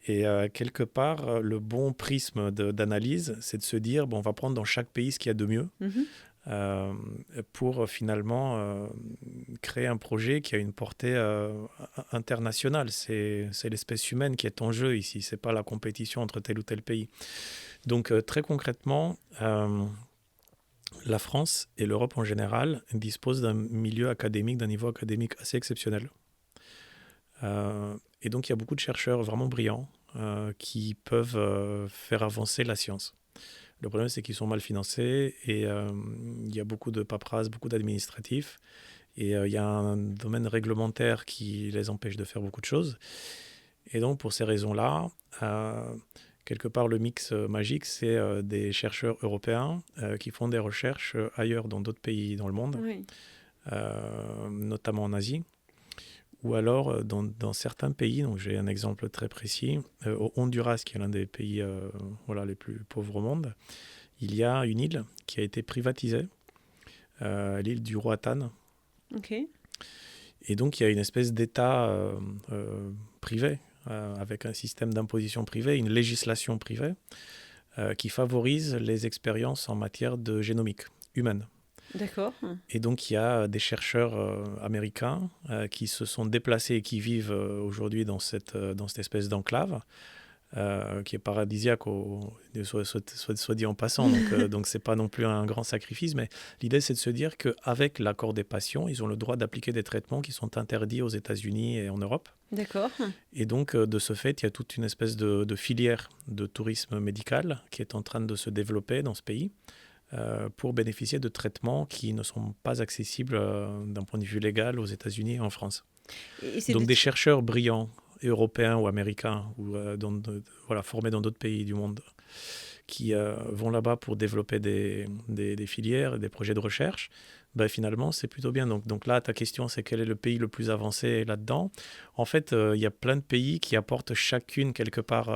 Et quelque part, le bon prisme d'analyse, c'est de se dire, bon, on va prendre dans chaque pays ce qu'il y a de mieux Mhm. euh, pour finalement créer un projet qui a une portée internationale. C'est l'espèce humaine qui est en jeu ici, c'est pas la compétition entre tel ou tel pays. Donc très concrètement, la France et l'Europe en général disposent d'un milieu académique, d'un niveau académique assez exceptionnel. Et donc il y a beaucoup de chercheurs vraiment brillants qui peuvent faire avancer la science. Le problème, c'est qu'ils sont mal financés et il y a beaucoup de paperasse, beaucoup d'administratifs. Et il y a un domaine réglementaire qui les empêche de faire beaucoup de choses. Et donc, pour ces raisons-là, quelque part, le mix magique, c'est des chercheurs européens qui font des recherches ailleurs, dans d'autres pays dans le monde, Oui. notamment en Asie. Ou alors, dans certains pays, donc j'ai un exemple très précis, au Honduras, qui est l'un des pays voilà, les plus pauvres au monde, il y a une île qui a été privatisée, l'île du Roatan. Ok. Et donc, il y a une espèce d'État privé, avec un système d'imposition privée, une législation privée, qui favorise les expériences en matière de génomique humaine. D'accord. Et donc, il y a des chercheurs américains qui se sont déplacés et qui vivent aujourd'hui dans cette espèce d'enclave, qui est paradisiaque, soit dit en passant. Donc c'est pas non plus un grand sacrifice, mais l'idée, c'est de se dire qu'avec l'accord des patients, ils ont le droit d'appliquer des traitements qui sont interdits aux États-Unis et en Europe. D'accord. Et donc, de ce fait, il y a toute une espèce de filière de tourisme médical qui est en train de se développer dans ce pays pour bénéficier de traitements qui ne sont pas accessibles d'un point de vue légal aux États-Unis et en France. Et c'est Donc des... des chercheurs brillants, européens ou américains, ou voilà, formés dans d'autres pays du monde, qui vont là-bas pour développer des filières et des projets de recherche, ben, finalement, c'est plutôt bien. Donc là, ta question, c'est quel est le pays le plus avancé là-dedans? En fait, il y a plein de pays qui apportent chacune, quelque part,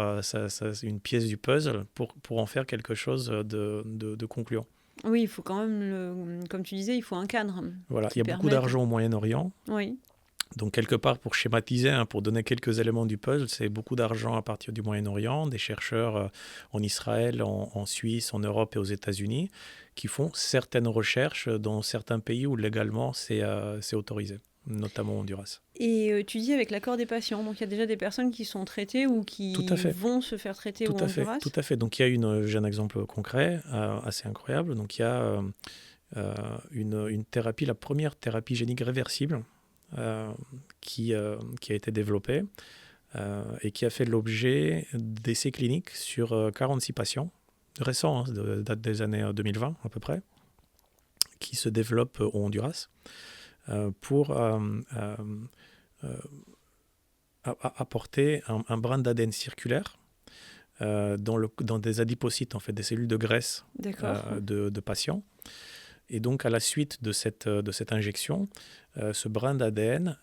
une pièce du puzzle pour en faire quelque chose de concluant. Oui, il faut quand même, comme tu disais, il faut un cadre Voilà, il qui y a beaucoup permette... d'argent au Moyen-Orient. Oui. Donc, quelque part, pour schématiser, hein, pour donner quelques éléments du puzzle, c'est beaucoup d'argent à partir du Moyen-Orient, des chercheurs en Israël, en Suisse, en Europe et aux États-Unis, qui font certaines recherches dans certains pays où légalement c'est autorisé, notamment au Honduras. Et tu dis avec l'accord des patients, donc il y a déjà des personnes qui sont traitées ou Tout à qui fait, vont se faire traiter au tout à fait, Honduras. tout à fait. Donc, il y a j'ai un exemple concret assez incroyable. Donc, il y a une thérapie, la première thérapie génique réversible euh, qui a été développée et qui a fait l'objet d'essais cliniques sur 46 patients, récents, hein, date des années 2020 à peu près, qui se développent au Honduras pour apporter un brin d'ADN circulaire dans des adipocytes, en fait, des cellules de graisse D'accord. de patients. Et donc, à la suite de cette injection, ce brin d'ADN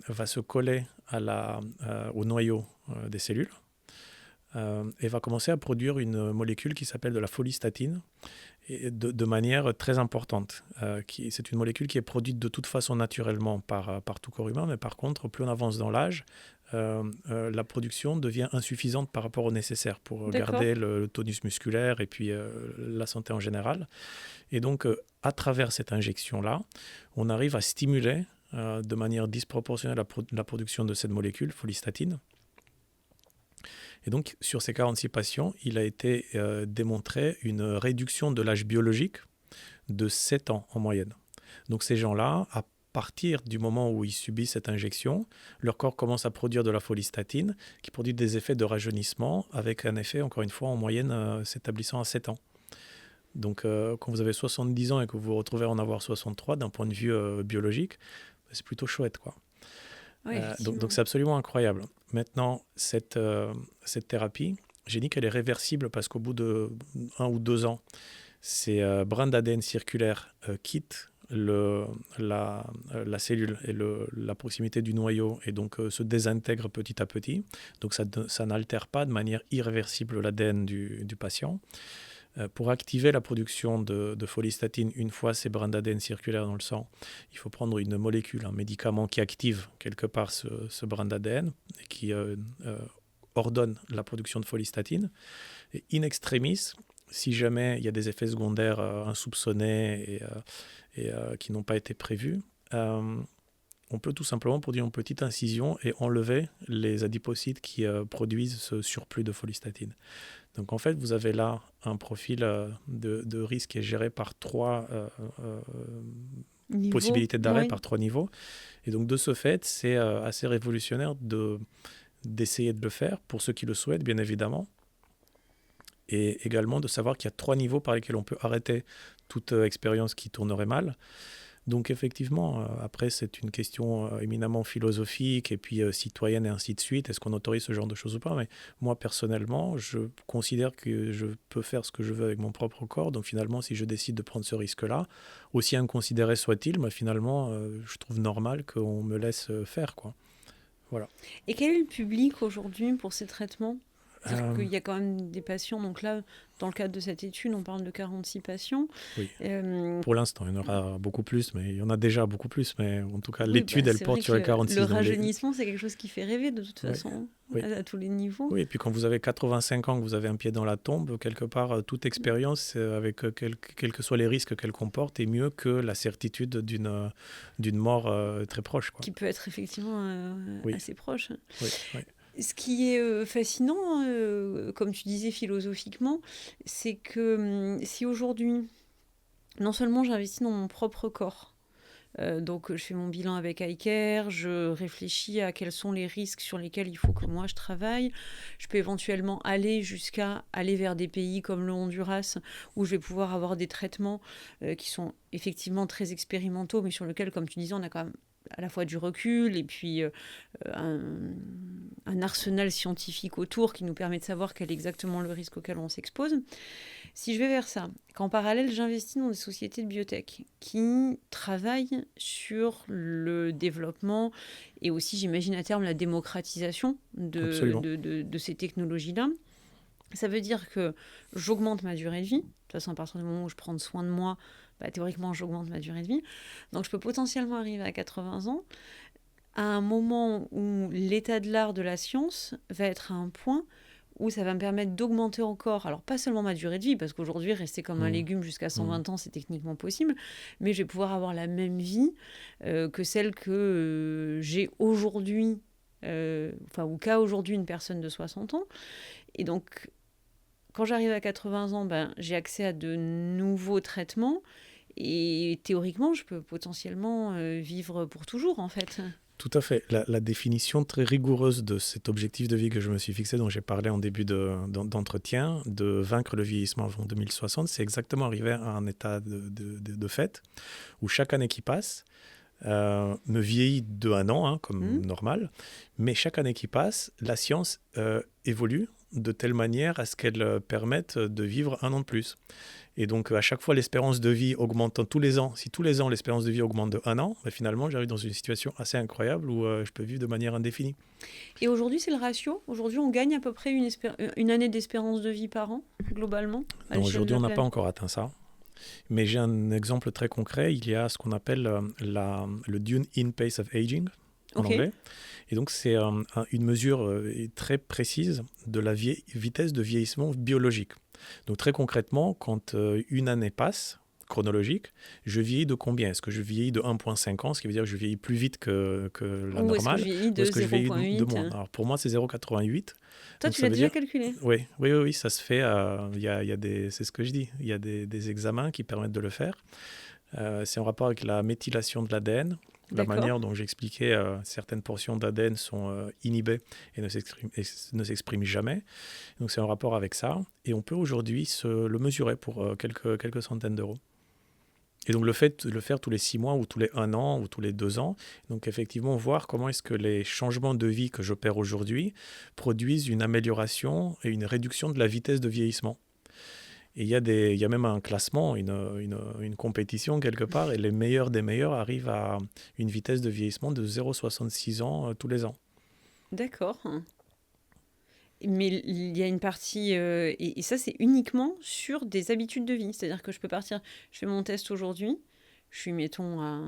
va se coller au noyau des cellules et va commencer à produire une molécule qui s'appelle de la follistatine et de manière très importante. C'est une molécule qui est produite de toute façon naturellement par tout corps humain, mais par contre, plus on avance dans l'âge, la production devient insuffisante par rapport au nécessaire pour D'accord. garder le tonus musculaire et puis la santé en général. Et donc, à travers cette injection-là, on arrive à stimuler de manière disproportionnée la production de cette molécule, folistatine. Et donc, sur ces 46 patients, il a été démontré une réduction de l'âge biologique de 7 ans en moyenne. Donc, ces gens-là, à partir du moment où ils subissent cette injection, leur corps commence à produire de la folistatine qui produit des effets de rajeunissement avec un effet, encore une fois, en moyenne s'établissant à 7 ans. Donc, quand vous avez 70 ans et que vous vous retrouvez à en avoir 63, d'un point de vue biologique, c'est plutôt chouette, quoi. Ouais, Donc c'est absolument incroyable. Maintenant, cette thérapie, j'ai dit qu'elle est réversible parce qu'au bout de 1 ou 2 ans, ces brins d'ADN circulaire quittent la cellule et la proximité du noyau et donc se désintègrent petit à petit. Donc ça n'altère pas de manière irréversible l'ADN du patient. Pour activer la production de folistatine, une fois ces brins d'ADN circulaires dans le sang, il faut prendre une molécule, un médicament qui active quelque part ce brin d'ADN et qui ordonne la production de folistatine. Et in extremis, si jamais il y a des effets secondaires insoupçonnés et qui n'ont pas été prévus, on peut tout simplement produire une petite incision et enlever les adipocytes qui produisent ce surplus de folistatine. Donc en fait, vous avez là un profil de risque qui est géré par 3 possibilités d'arrêt, oui. par 3 niveaux. Et donc de ce fait, c'est assez révolutionnaire d'essayer de le faire, pour ceux qui le souhaitent, bien évidemment. Et également de savoir qu'il y a 3 niveaux par lesquels on peut arrêter toute expérience qui tournerait mal. Donc effectivement, après c'est une question éminemment philosophique et puis citoyenne et ainsi de suite. Est-ce qu'on autorise ce genre de choses ou pas? Mais moi personnellement, je considère que je peux faire ce que je veux avec mon propre corps. Donc finalement, si je décide de prendre ce risque-là, aussi inconsidéré soit-il, mais finalement, je trouve normal qu'on me laisse faire, quoi. Voilà. Et quel est le public aujourd'hui pour ces traitements? C'est-à-dire qu'il y a quand même des patients, donc là, dans le cadre de cette étude, on parle de 46 patients. Oui. Pour l'instant, il y en aura beaucoup plus, mais il y en a déjà beaucoup plus. Mais en tout cas, l'étude, elle porte sur les 46. Le rajeunissement, c'est quelque chose qui fait rêver de toute façon, à tous les niveaux. Oui, et puis quand vous avez 85 ans, que vous avez un pied dans la tombe, quelque part, toute expérience, avec quels que soient les risques qu'elle comporte, est mieux que la certitude d'une mort très proche, quoi. Qui peut être effectivement assez proche. Oui, oui. Ce qui est fascinant, comme tu disais philosophiquement, c'est que si aujourd'hui, non seulement j'investis dans mon propre corps, donc je fais mon bilan avec iCare, je réfléchis à quels sont les risques sur lesquels il faut que moi je travaille, je peux éventuellement aller jusqu'à aller vers des pays comme le Honduras, où je vais pouvoir avoir des traitements qui sont effectivement très expérimentaux, mais sur lesquels, comme tu disais, on a quand même à la fois du recul et puis un arsenal scientifique autour qui nous permet de savoir quel est exactement le risque auquel on s'expose. Si je vais vers ça, qu'en parallèle, j'investis dans des sociétés de biotech qui travaillent sur le développement et aussi, j'imagine à terme, la démocratisation de ces technologies-là, ça veut dire que j'augmente ma durée de vie. De toute façon, à partir du moment où je prends soin de moi, théoriquement, j'augmente ma durée de vie. Donc, je peux potentiellement arriver à 80 ans, à un moment où l'état de l'art de la science va être à un point où ça va me permettre d'augmenter encore, alors pas seulement ma durée de vie, parce qu'aujourd'hui, rester comme un légume jusqu'à 120 ans, c'est techniquement possible, mais je vais pouvoir avoir la même vie que celle que j'ai aujourd'hui, ou qu'a aujourd'hui une personne de 60 ans. Et donc, quand j'arrive à 80 ans, j'ai accès à de nouveaux traitements et théoriquement, je peux potentiellement vivre pour toujours, en fait. Tout à fait. La définition très rigoureuse de cet objectif de vie que je me suis fixé, dont j'ai parlé en début d'entretien, de vaincre le vieillissement avant 2060, c'est exactement arriver à un état de fait où chaque année qui passe me vieillit de 1 an, comme normal, mais chaque année qui passe, la science évolue de telle manière à ce qu'elle permette de vivre 1 an de plus. Et donc, à chaque fois, l'espérance de vie augmente tous les ans. Si tous les ans, l'espérance de vie augmente de 1 an, finalement, j'arrive dans une situation assez incroyable où je peux vivre de manière indéfinie. Et aujourd'hui, c'est le ratio. Aujourd'hui, on gagne à peu près une année d'espérance de vie par an, globalement. Non, aujourd'hui, on n'a pas encore atteint ça. Mais j'ai un exemple très concret. Il y a ce qu'on appelle le Dune In Pace of Aging. en Ok. anglais. Et donc, c'est une mesure très précise de la vitesse de vieillissement biologique. Donc, très concrètement, quand une année passe, chronologique, je vieillis de combien? Est-ce que je vieillis de 1,5 ans, ce qui veut dire que je vieillis plus vite que la Ou est-ce que je normale, vieillis ou de est-ce que je vieillis de 0,8? moins? Alors, pour moi, c'est 0,88. Toi, Donc, tu ça l'as veut déjà dire... calculé? Oui, ça se fait. Il y a c'est ce que je dis. Il y a des examens qui permettent de le faire. C'est en rapport avec la méthylation de l'ADN, la D'accord. manière dont j'expliquais, certaines portions d'ADN sont inhibées et ne s'expriment jamais. Donc c'est en rapport avec ça. Et on peut aujourd'hui le mesurer pour quelques centaines d'euros. Et donc le fait de le faire tous les 6 mois ou tous les 1 an ou tous les 2 ans, donc effectivement voir comment est-ce que les changements de vie que j'opère aujourd'hui produisent une amélioration et une réduction de la vitesse de vieillissement. Et il y a même un classement, une compétition quelque part, et les meilleurs des meilleurs arrivent à une vitesse de vieillissement de 0,66 ans tous les ans. D'accord. Mais il y a une partie, et ça c'est uniquement sur des habitudes de vie. C'est-à-dire que je peux partir, je fais mon test aujourd'hui, je suis, mettons, à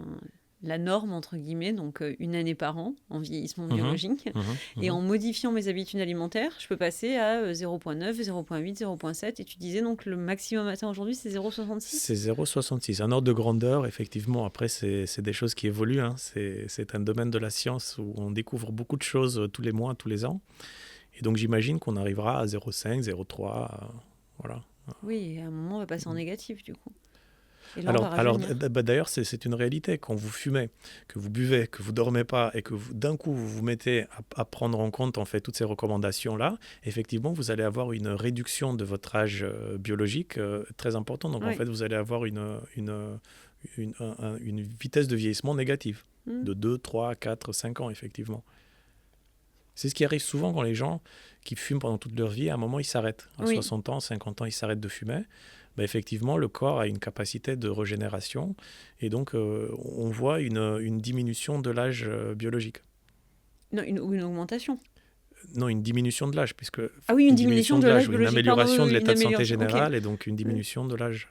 la norme, entre guillemets, donc 1 année par an en vieillissement Mhm, biologique. mhm, Et mhm. en modifiant mes habitudes alimentaires, je peux passer à 0,9, 0,8, 0,7. Et tu disais donc le maximum atteint aujourd'hui, c'est 0,66? C'est 0,66. Un ordre de grandeur, effectivement, après, c'est des choses qui évoluent, hein. C'est un domaine de la science où on découvre beaucoup de choses tous les mois, tous les ans. Et donc, j'imagine qu'on arrivera à 0,5, 0,3. Voilà. Oui, et à un moment, on va passer en négatif, du coup. Et là, on va Alors rajeunir. d'ailleurs, c'est une réalité. Quand vous fumez, que vous buvez, que vous dormez pas et que d'un coup vous vous mettez à prendre en compte en fait toutes ces recommandations-là, effectivement, vous allez avoir une réduction de votre âge biologique très importante. Donc en Oui. fait, vous allez avoir une vitesse de vieillissement négative Mm. de 2, 3, 4, 5 ans, effectivement. C'est ce qui arrive souvent quand les gens qui fument pendant toute leur vie, à un moment, ils s'arrêtent. À Oui. 60 ans, 50 ans, ils s'arrêtent de fumer. Ben, effectivement, le corps a une capacité de régénération et donc on voit une diminution de l'âge biologique. Non, une augmentation. Non, une diminution de l'âge, puisque Ah oui, une une diminution diminution de de l'âge l'âge ou une biologique, pardon, amélioration de une l'état de santé amélioration. Ok. général et donc une Oui. diminution de l'âge.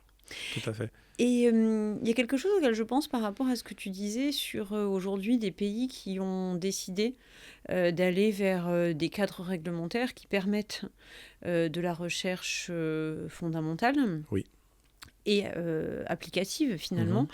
Tout à fait. Et il y a quelque chose auquel je pense par rapport à ce que tu disais sur aujourd'hui des pays qui ont décidé d'aller vers des cadres réglementaires qui permettent de la recherche fondamentale Oui. et applicative finalement.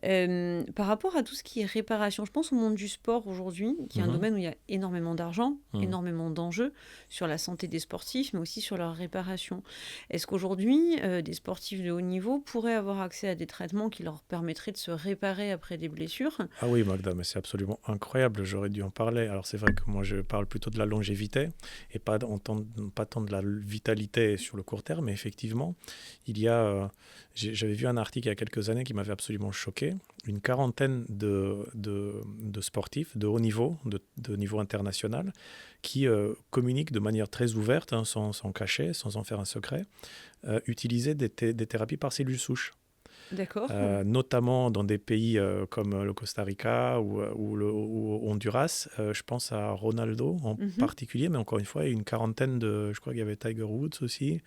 Mhm, mhm, Par rapport à tout ce qui est réparation, je pense au monde du sport aujourd'hui, qui est un mhm, domaine où il y a énormément d'argent, mhm. énormément d'enjeux sur la santé des sportifs, mais aussi sur leur réparation. Est-ce qu'aujourd'hui, des sportifs de haut niveau pourraient avoir accès à des traitements qui leur permettraient de se réparer après des blessures? Ah oui, Magda, mais c'est absolument incroyable. J'aurais dû en parler. Alors, c'est vrai que moi, je parle plutôt de la longévité et pas tant de la vitalité sur le court terme. Mais effectivement, il y a. J'avais vu un article il y a quelques années qui m'avait absolument choqué. Une quarantaine de sportifs de haut niveau, de niveau international, qui communiquent de manière très ouverte, hein, sans cacher, sans en faire un secret, utilisaient des thérapies par cellules souches. D'accord. Notamment dans des pays comme le Costa Rica ou Honduras. Je pense à Ronaldo en Mhm. particulier, mais encore une fois, il y a une quarantaine je crois qu'il y avait Tiger Woods aussi,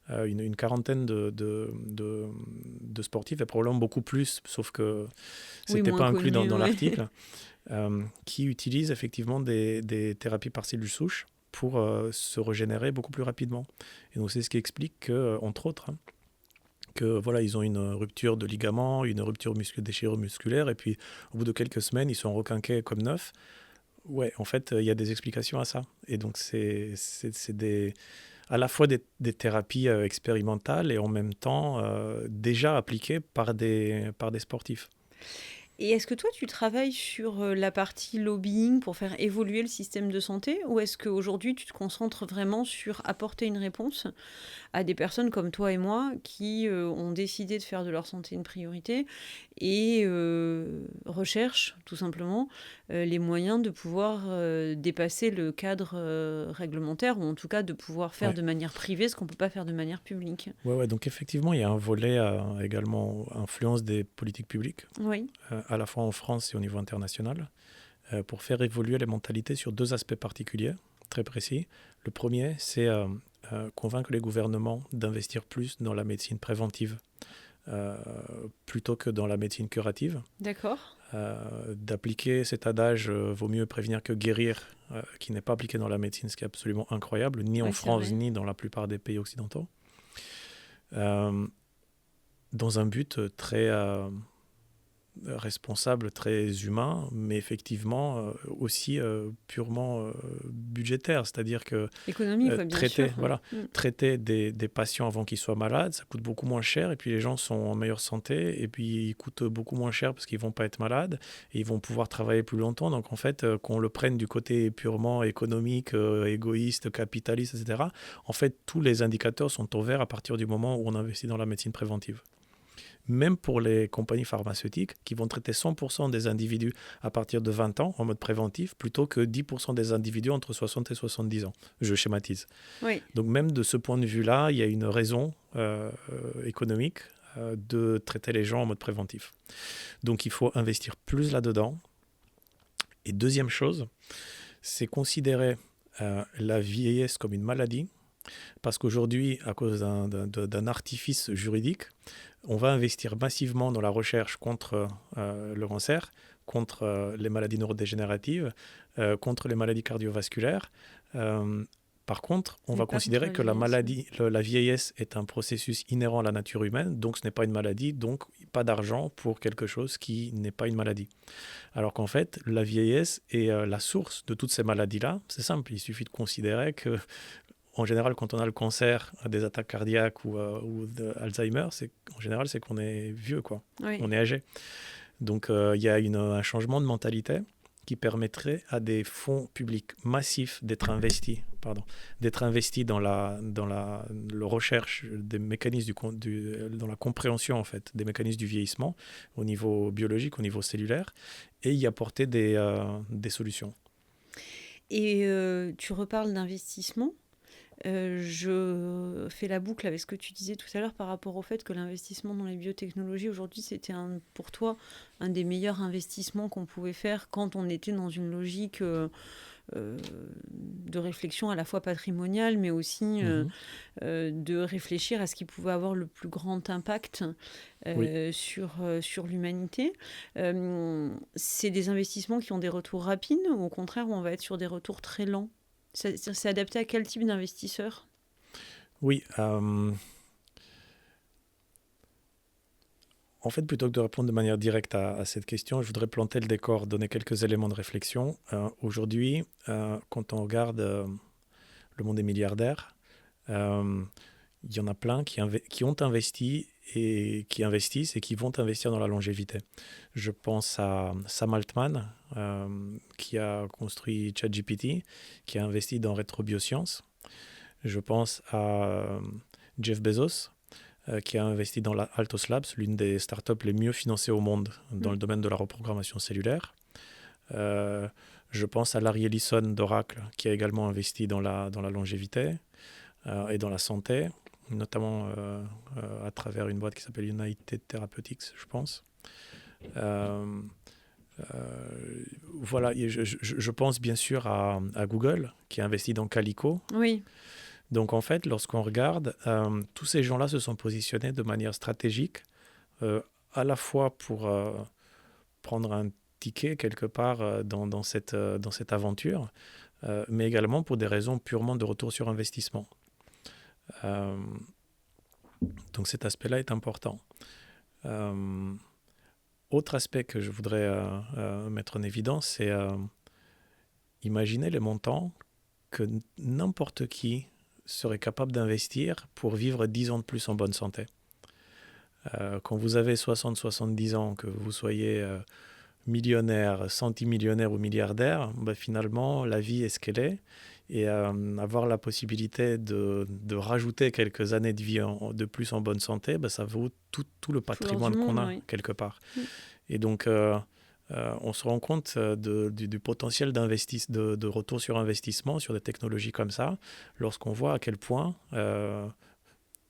une quarantaine de sportifs, et probablement beaucoup plus, sauf que Oui, c'était moins pas inclus connu, dans ouais. l'article, qui utilisent effectivement des thérapies par cellules souches pour se régénérer beaucoup plus rapidement. Et donc c'est ce qui explique que, entre autres, hein, que voilà, ils ont une rupture de ligament, une rupture déchirure musculaire, et puis au bout de quelques semaines, ils sont requinqués comme neufs. Ouais, en fait, il y a des explications à ça. Et donc, c'est à la fois des thérapies expérimentales et en même temps déjà appliquées par des sportifs. Et est-ce que toi, tu travailles sur la partie lobbying pour faire évoluer le système de santé ou est-ce qu'aujourd'hui, tu te concentres vraiment sur apporter une réponse à des personnes comme toi et moi qui ont décidé de faire de leur santé une priorité et recherchent tout simplement les moyens de pouvoir dépasser le cadre réglementaire ou en tout cas de pouvoir faire Ouais. de manière privée ce qu'on ne peut pas faire de manière publique? Ouais, donc effectivement, il y a un volet également influence des politiques publiques, Oui, à la fois en France et au niveau international, pour faire évoluer les mentalités sur deux aspects particuliers, très précis. Le premier, c'est convaincre les gouvernements d'investir plus dans la médecine préventive plutôt que dans la médecine curative. d'accord. d'appliquer cet adage vaut mieux prévenir que guérir, qui n'est pas appliqué dans la médecine, ce qui est absolument incroyable, ni en Oui, c'est France, vrai. ni dans la plupart des pays occidentaux, euh, dans un but très responsable, très humain, mais effectivement aussi purement budgétaire. C'est-à-dire que Économique, ouais, bien sûr. traiter des patients avant qu'ils soient malades, ça coûte beaucoup moins cher et puis les gens sont en meilleure santé et puis ils coûtent beaucoup moins cher parce qu'ils ne vont pas être malades et ils vont pouvoir travailler plus longtemps. Donc en fait, qu'on le prenne du côté purement économique, égoïste, capitaliste, etc., en fait, tous les indicateurs sont au vert à partir du moment où on investit dans la médecine préventive. Même pour les compagnies pharmaceutiques qui vont traiter 100% des individus à partir de 20 ans en mode préventif plutôt que 10% des individus entre 60 et 70 ans. Je schématise. Oui. Donc même de ce point de vue-là, il y a une raison économique de traiter les gens en mode préventif. Donc il faut investir plus là-dedans. Et deuxième chose, c'est considérer la vieillesse comme une maladie. Parce qu'aujourd'hui, à cause d'un artifice juridique, on va investir massivement dans la recherche contre le cancer, contre les maladies neurodégénératives, contre les maladies cardiovasculaires. Par contre, on Mais va pas contre considérer la que la vieillesse. maladie, la vieillesse est un processus inhérent à la nature humaine, donc ce n'est pas une maladie, donc pas d'argent pour quelque chose qui n'est pas une maladie. Alors qu'en fait, la vieillesse est la source de toutes ces maladies-là. C'est simple, il suffit de considérer que en général, quand on a le cancer, des attaques cardiaques ou d'Alzheimer, en général, c'est qu'on est vieux, quoi. Oui. On est âgé. Donc, il y a un changement de mentalité qui permettrait à des fonds publics massifs d'être investis dans la recherche des mécanismes dans la compréhension, en fait, des mécanismes du vieillissement au niveau biologique, au niveau cellulaire, et y apporter des solutions. Et tu reparles d'investissement. Je fais la boucle avec ce que tu disais tout à l'heure par rapport au fait que l'investissement dans les biotechnologies aujourd'hui, c'était pour toi un des meilleurs investissements qu'on pouvait faire quand on était dans une logique de réflexion à la fois patrimoniale, mais aussi de réfléchir à ce qui pouvait avoir le plus grand impact Oui. sur l'humanité. C'est des investissements qui ont des retours rapides ou au contraire, où on va être sur des retours très lents? C'est adapté à quel type d'investisseur? Oui. En fait, plutôt que de répondre de manière directe à cette question, je voudrais planter le décor, donner quelques éléments de réflexion. Aujourd'hui, quand on regarde le monde des milliardaires, il y en a plein qui ont investi et qui investissent et qui vont investir dans la longévité. Je pense à Sam Altman, qui a construit ChatGPT, qui a investi dans Retrobioscience. Je pense à Jeff Bezos, qui a investi dans la Altos Labs, l'une des startups les mieux financées au monde dans le domaine de la reprogrammation cellulaire. Je pense à Larry Ellison d'Oracle, qui a également investi dans la longévité et dans la santé, notamment à travers une boîte qui s'appelle United Therapeutics, je pense. Voilà, je pense bien sûr à Google, qui a investi dans Calico. Oui. Donc en fait, lorsqu'on regarde, tous ces gens-là se sont positionnés de manière stratégique, à la fois pour prendre un ticket quelque part dans cette aventure, mais également pour des raisons purement de retour sur investissement. Donc cet aspect-là est important. Autre aspect que je voudrais mettre en évidence, c'est imaginer les montants que n'importe qui serait capable d'investir pour vivre 10 ans de plus en bonne santé. Quand vous avez 60-70 ans, que vous soyez millionnaire, centimillionnaire ou milliardaire, finalement, la vie est ce qu'elle est. Et avoir la possibilité de rajouter quelques années de vie de plus en bonne santé, ça vaut tout le patrimoine qu'on a, quelque part. Et donc, on se rend compte du potentiel de retour sur investissement sur des technologies comme ça, lorsqu'on voit à quel point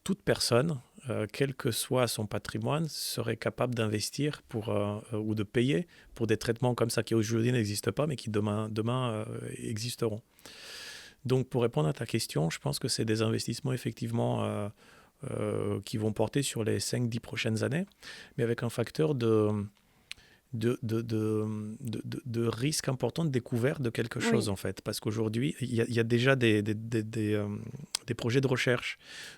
toute personne, quel que soit son patrimoine, serait capable d'investir ou de payer pour des traitements comme ça qui aujourd'hui n'existent pas, mais qui demain existeront. Donc, pour répondre à ta question, je pense que c'est des investissements effectivement qui vont porter sur les 5-10 prochaines années, mais avec un facteur de risques importants de découverte de quelque chose, Oui, en fait. Parce qu'aujourd'hui, il y a déjà des projets de recherche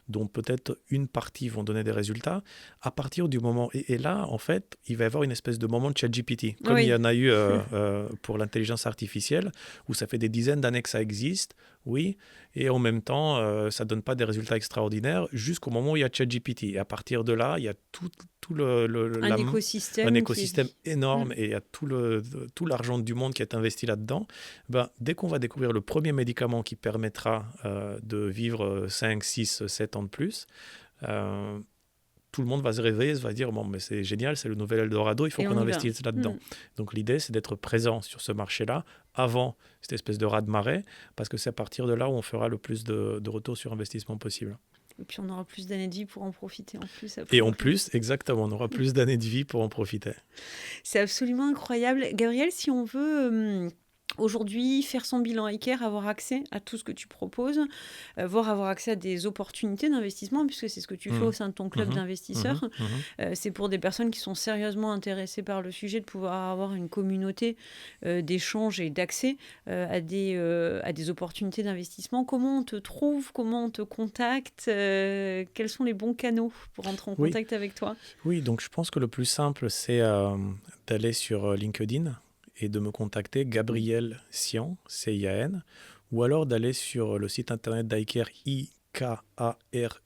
dont peut-être une partie vont donner des résultats. À partir du moment... Et là, en fait, il va y avoir une espèce de moment de ChatGPT, comme il y oui. en a eu pour l'intelligence artificielle, où ça fait des dizaines d'années que ça existe, oui, et en même temps, ça ne donne pas des résultats extraordinaires jusqu'au moment où il y a ChatGPT. Et à partir de là, il y a tout Un un écosystème qui est... écosystème énorme Mm. et il y a tout l'argent du monde qui est investi là-dedans. Ben, dès qu'on va découvrir le premier médicament qui permettra de vivre 5, 6, 7 ans de plus, euh, tout le monde va se réveiller, va dire bon, mais c'est génial, c'est le nouvel Eldorado, il faut Et qu'on on y va. investisse là-dedans. Mm. Donc l'idée, c'est d'être présent sur ce marché-là avant cette espèce de raz-de-marée, parce que c'est à partir de là où on fera le plus de retour sur investissement possible. Et puis on aura plus d'années de vie pour en profiter en plus, a Et en priori. plus, exactement, on aura plus d'années de vie pour en profiter. C'est absolument incroyable. Gabriel, si on veut aujourd'hui faire son bilan équerre, avoir accès à tout ce que tu proposes, voire avoir accès à des opportunités d'investissement, puisque c'est ce que tu fais au Mhm. sein de ton club Mhm. Mhm. d'investisseurs, Mhm. c'est pour des personnes qui sont sérieusement intéressées par le sujet de pouvoir avoir une communauté d'échange et d'accès à des opportunités d'investissement. Comment on te trouve? Comment on te contacte? Quels sont les bons canaux pour entrer en Oui, contact avec toi? oui, donc je pense que le plus simple, c'est d'aller sur LinkedIn et de me contacter, Gabriel Cian, C-I-A-N, ou alors d'aller sur le site internet d'Icare, ikare.health,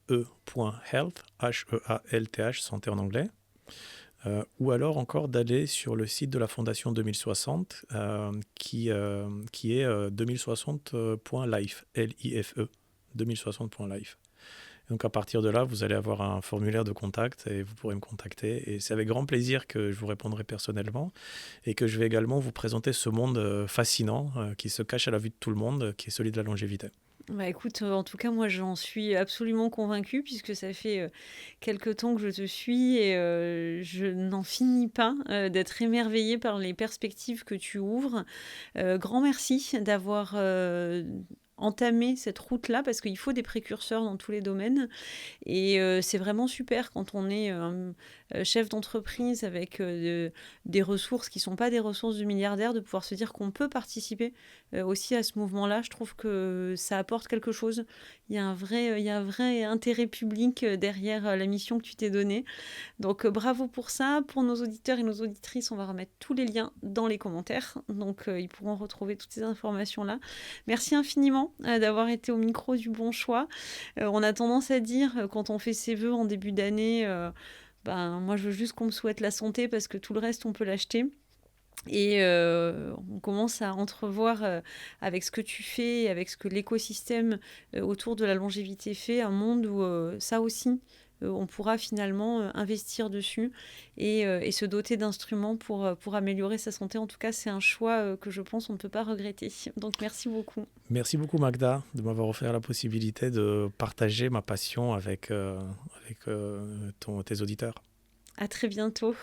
H-E-A-L-T-H, santé en anglais, ou alors encore d'aller sur le site de la Fondation 2060, qui est 2060.life, L-I-F-E, 2060.life. Donc à partir de là, vous allez avoir un formulaire de contact et vous pourrez me contacter. Et c'est avec grand plaisir que je vous répondrai personnellement et que je vais également vous présenter ce monde fascinant qui se cache à la vue de tout le monde, qui est celui de la longévité. Bah écoute, en tout cas, moi j'en suis absolument convaincue puisque ça fait quelque temps que je te suis et je n'en finis pas d'être émerveillée par les perspectives que tu ouvres. Grand merci d'avoir entamé cette route-là parce qu'il faut des précurseurs dans tous les domaines. Et c'est vraiment super quand on est chef d'entreprise avec des ressources qui ne sont pas des ressources du milliardaire, de pouvoir se dire qu'on peut participer aussi à ce mouvement-là. Je trouve que ça apporte quelque chose. Il y a un vrai intérêt public derrière la mission que tu t'es donnée. Donc bravo pour ça. Pour nos auditeurs et nos auditrices, on va remettre tous les liens dans les commentaires. Donc ils pourront retrouver toutes ces informations-là. Merci infiniment d'avoir été au micro du Bon Choix. On a tendance à dire, quand on fait ses vœux en début d'année, ben, moi je veux juste qu'on me souhaite la santé parce que tout le reste on peut l'acheter. Et on commence à entrevoir avec ce que tu fais, avec ce que l'écosystème autour de la longévité fait, un monde où ça aussi, on pourra finalement investir dessus et se doter d'instruments pour améliorer sa santé. En tout cas, c'est un choix que je pense on ne peut pas regretter. Donc merci beaucoup. Merci beaucoup Magda de m'avoir offert la possibilité de partager ma passion avec tes auditeurs. À très bientôt.